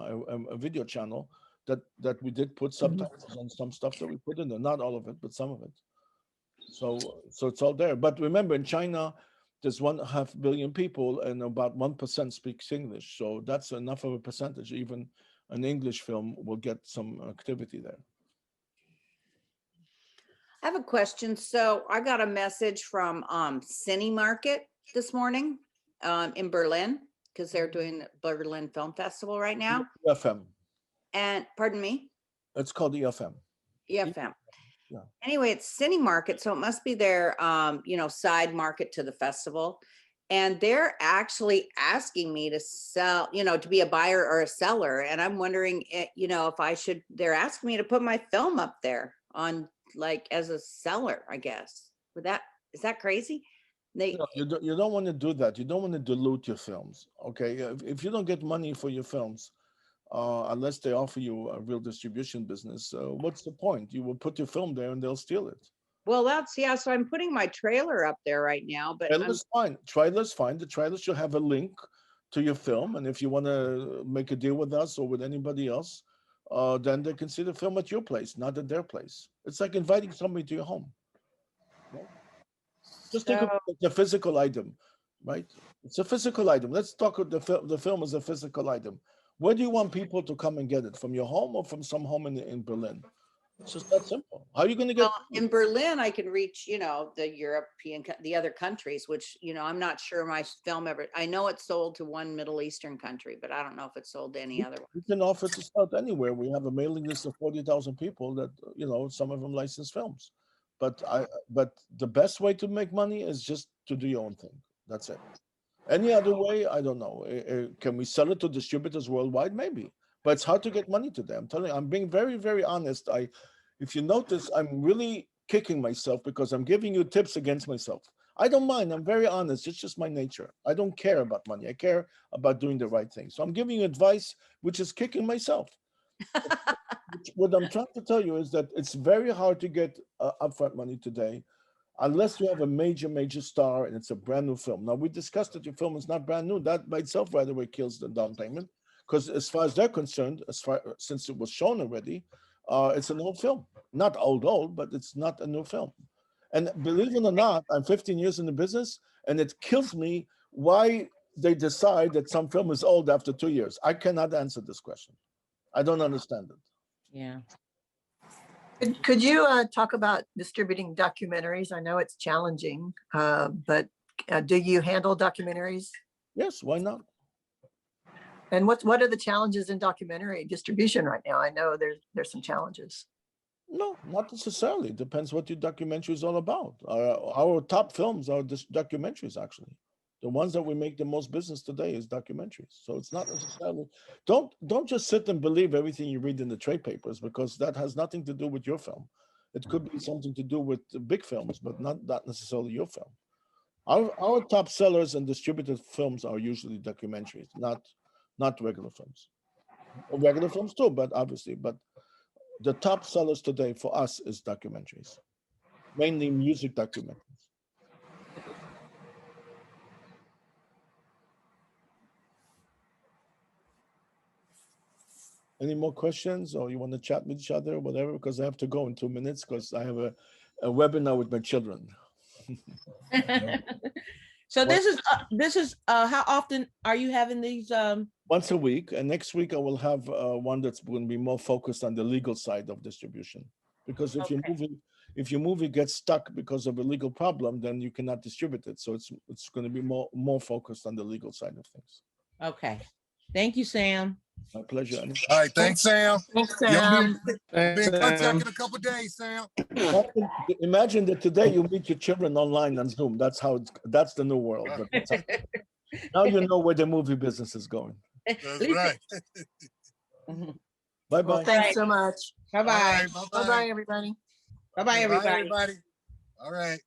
a video channel that we did put subtitles on some stuff that we put in there. Not all of it, but some of it. So it's all there. But remember, in China, there's 1.5 billion people, and about 1% speaks English. So that's enough of a percentage. Even an English film will get some activity there. I have a question. So I got a message from Cinemarket this morning in Berlin, because they're doing the Berlin Film Festival right now. EFM. And pardon me? It's called EFM. EFM. Yeah. Anyway, it's Cinemarket, so it must be their side market to the festival. And they're actually asking me to sell, to be a buyer or a seller. And I'm wondering, if I should, they're asking me to put my film up there on like as a seller, I guess. Is that crazy? They, No, you don't want to do that. You don't want to dilute your films. Okay. If you don't get money for your films, unless they offer you a real distribution business, what's the point? You will put your film there and they'll steal it. well, so I'm putting my trailer up there right now, but I'm, Trailer's fine. Trailer's fine. The trailer should have a link to your film. And if you want to make a deal with us or with anybody else, then they can see the film at your place, not at their place. It's like inviting somebody to your home. No? Just think of So- it as a physical item, right? It's a physical item. Let's talk of the film as a physical item. Where do you want people to come and get it? From your home or from some home in Berlin? It's just that simple. How are you going to get? well, in Berlin, I can reach, the other countries, which, I'm not sure my film ever, I know it's sold to one Middle Eastern country, but I don't know if it's sold to any other one. We can offer to start anywhere. We have a mailing list of 40,000 people that, some of them license films. But the best way to make money is just to do your own thing. That's it. Any other way, I don't know. Can we sell it to distributors worldwide? Maybe. But it's hard to get money to them. I'm telling you, I'm being very, very honest. If you notice, I'm really kicking myself because I'm giving you tips against myself. I don't mind. I'm very honest. It's just my nature. I don't care about money. I care about doing the right thing. So I'm giving you advice, which is kicking myself. What I'm trying to tell you is that it's very hard to get upfront money today, unless you have a major, major star and it's a brand new film. Now, we discussed that your film is not brand new. That by itself right away kills the down payment, because as far as they're concerned, since it was shown already, it's an old film. Not old, but it's not a new film. And believe it or not, I'm 15 years in the business, and it kills me why they decide that some film is old after 2 years. I cannot answer this question. I don't understand it. Yeah. Could you talk about distributing documentaries? I know it's challenging, but do you handle documentaries? Yes, why not? And what are the challenges in documentary distribution right now? I know there's some challenges. No, not necessarily. Depends what your documentary is all about. Our top films are documentaries, actually. The ones that we make the most business today is documentaries. So it's not necessarily, don't just sit and believe everything you read in the trade papers, because that has nothing to do with your film. It could be something to do with the big films, but not necessarily your film. Our top sellers and distributed films are usually documentaries, not regular films. Regular films too, but the top sellers today for us is documentaries, mainly music documentaries. Any more questions, or you want to chat with each other or whatever? Because I have to go in 2 minutes because I have a webinar with my children. So this is how often are you having these? Once a week, and next week I will have one that's going to be more focused on the legal side of distribution. Because if your movie gets stuck because of a legal problem, then you cannot distribute it. So it's going to be more focused on the legal side of things. Okay. Thank you, Sam. My pleasure. All right, thanks, Sam. Thanks, You'll Sam. be in contact in a couple days, Sam. Imagine that today you meet your children online on Zoom. That's the new world. Now you know where the movie business is going. That's right. Bye Well, bye. thanks so much. Bye-bye. All right, Bye-bye, everybody. Bye-bye, Bye, everybody. everybody. All right.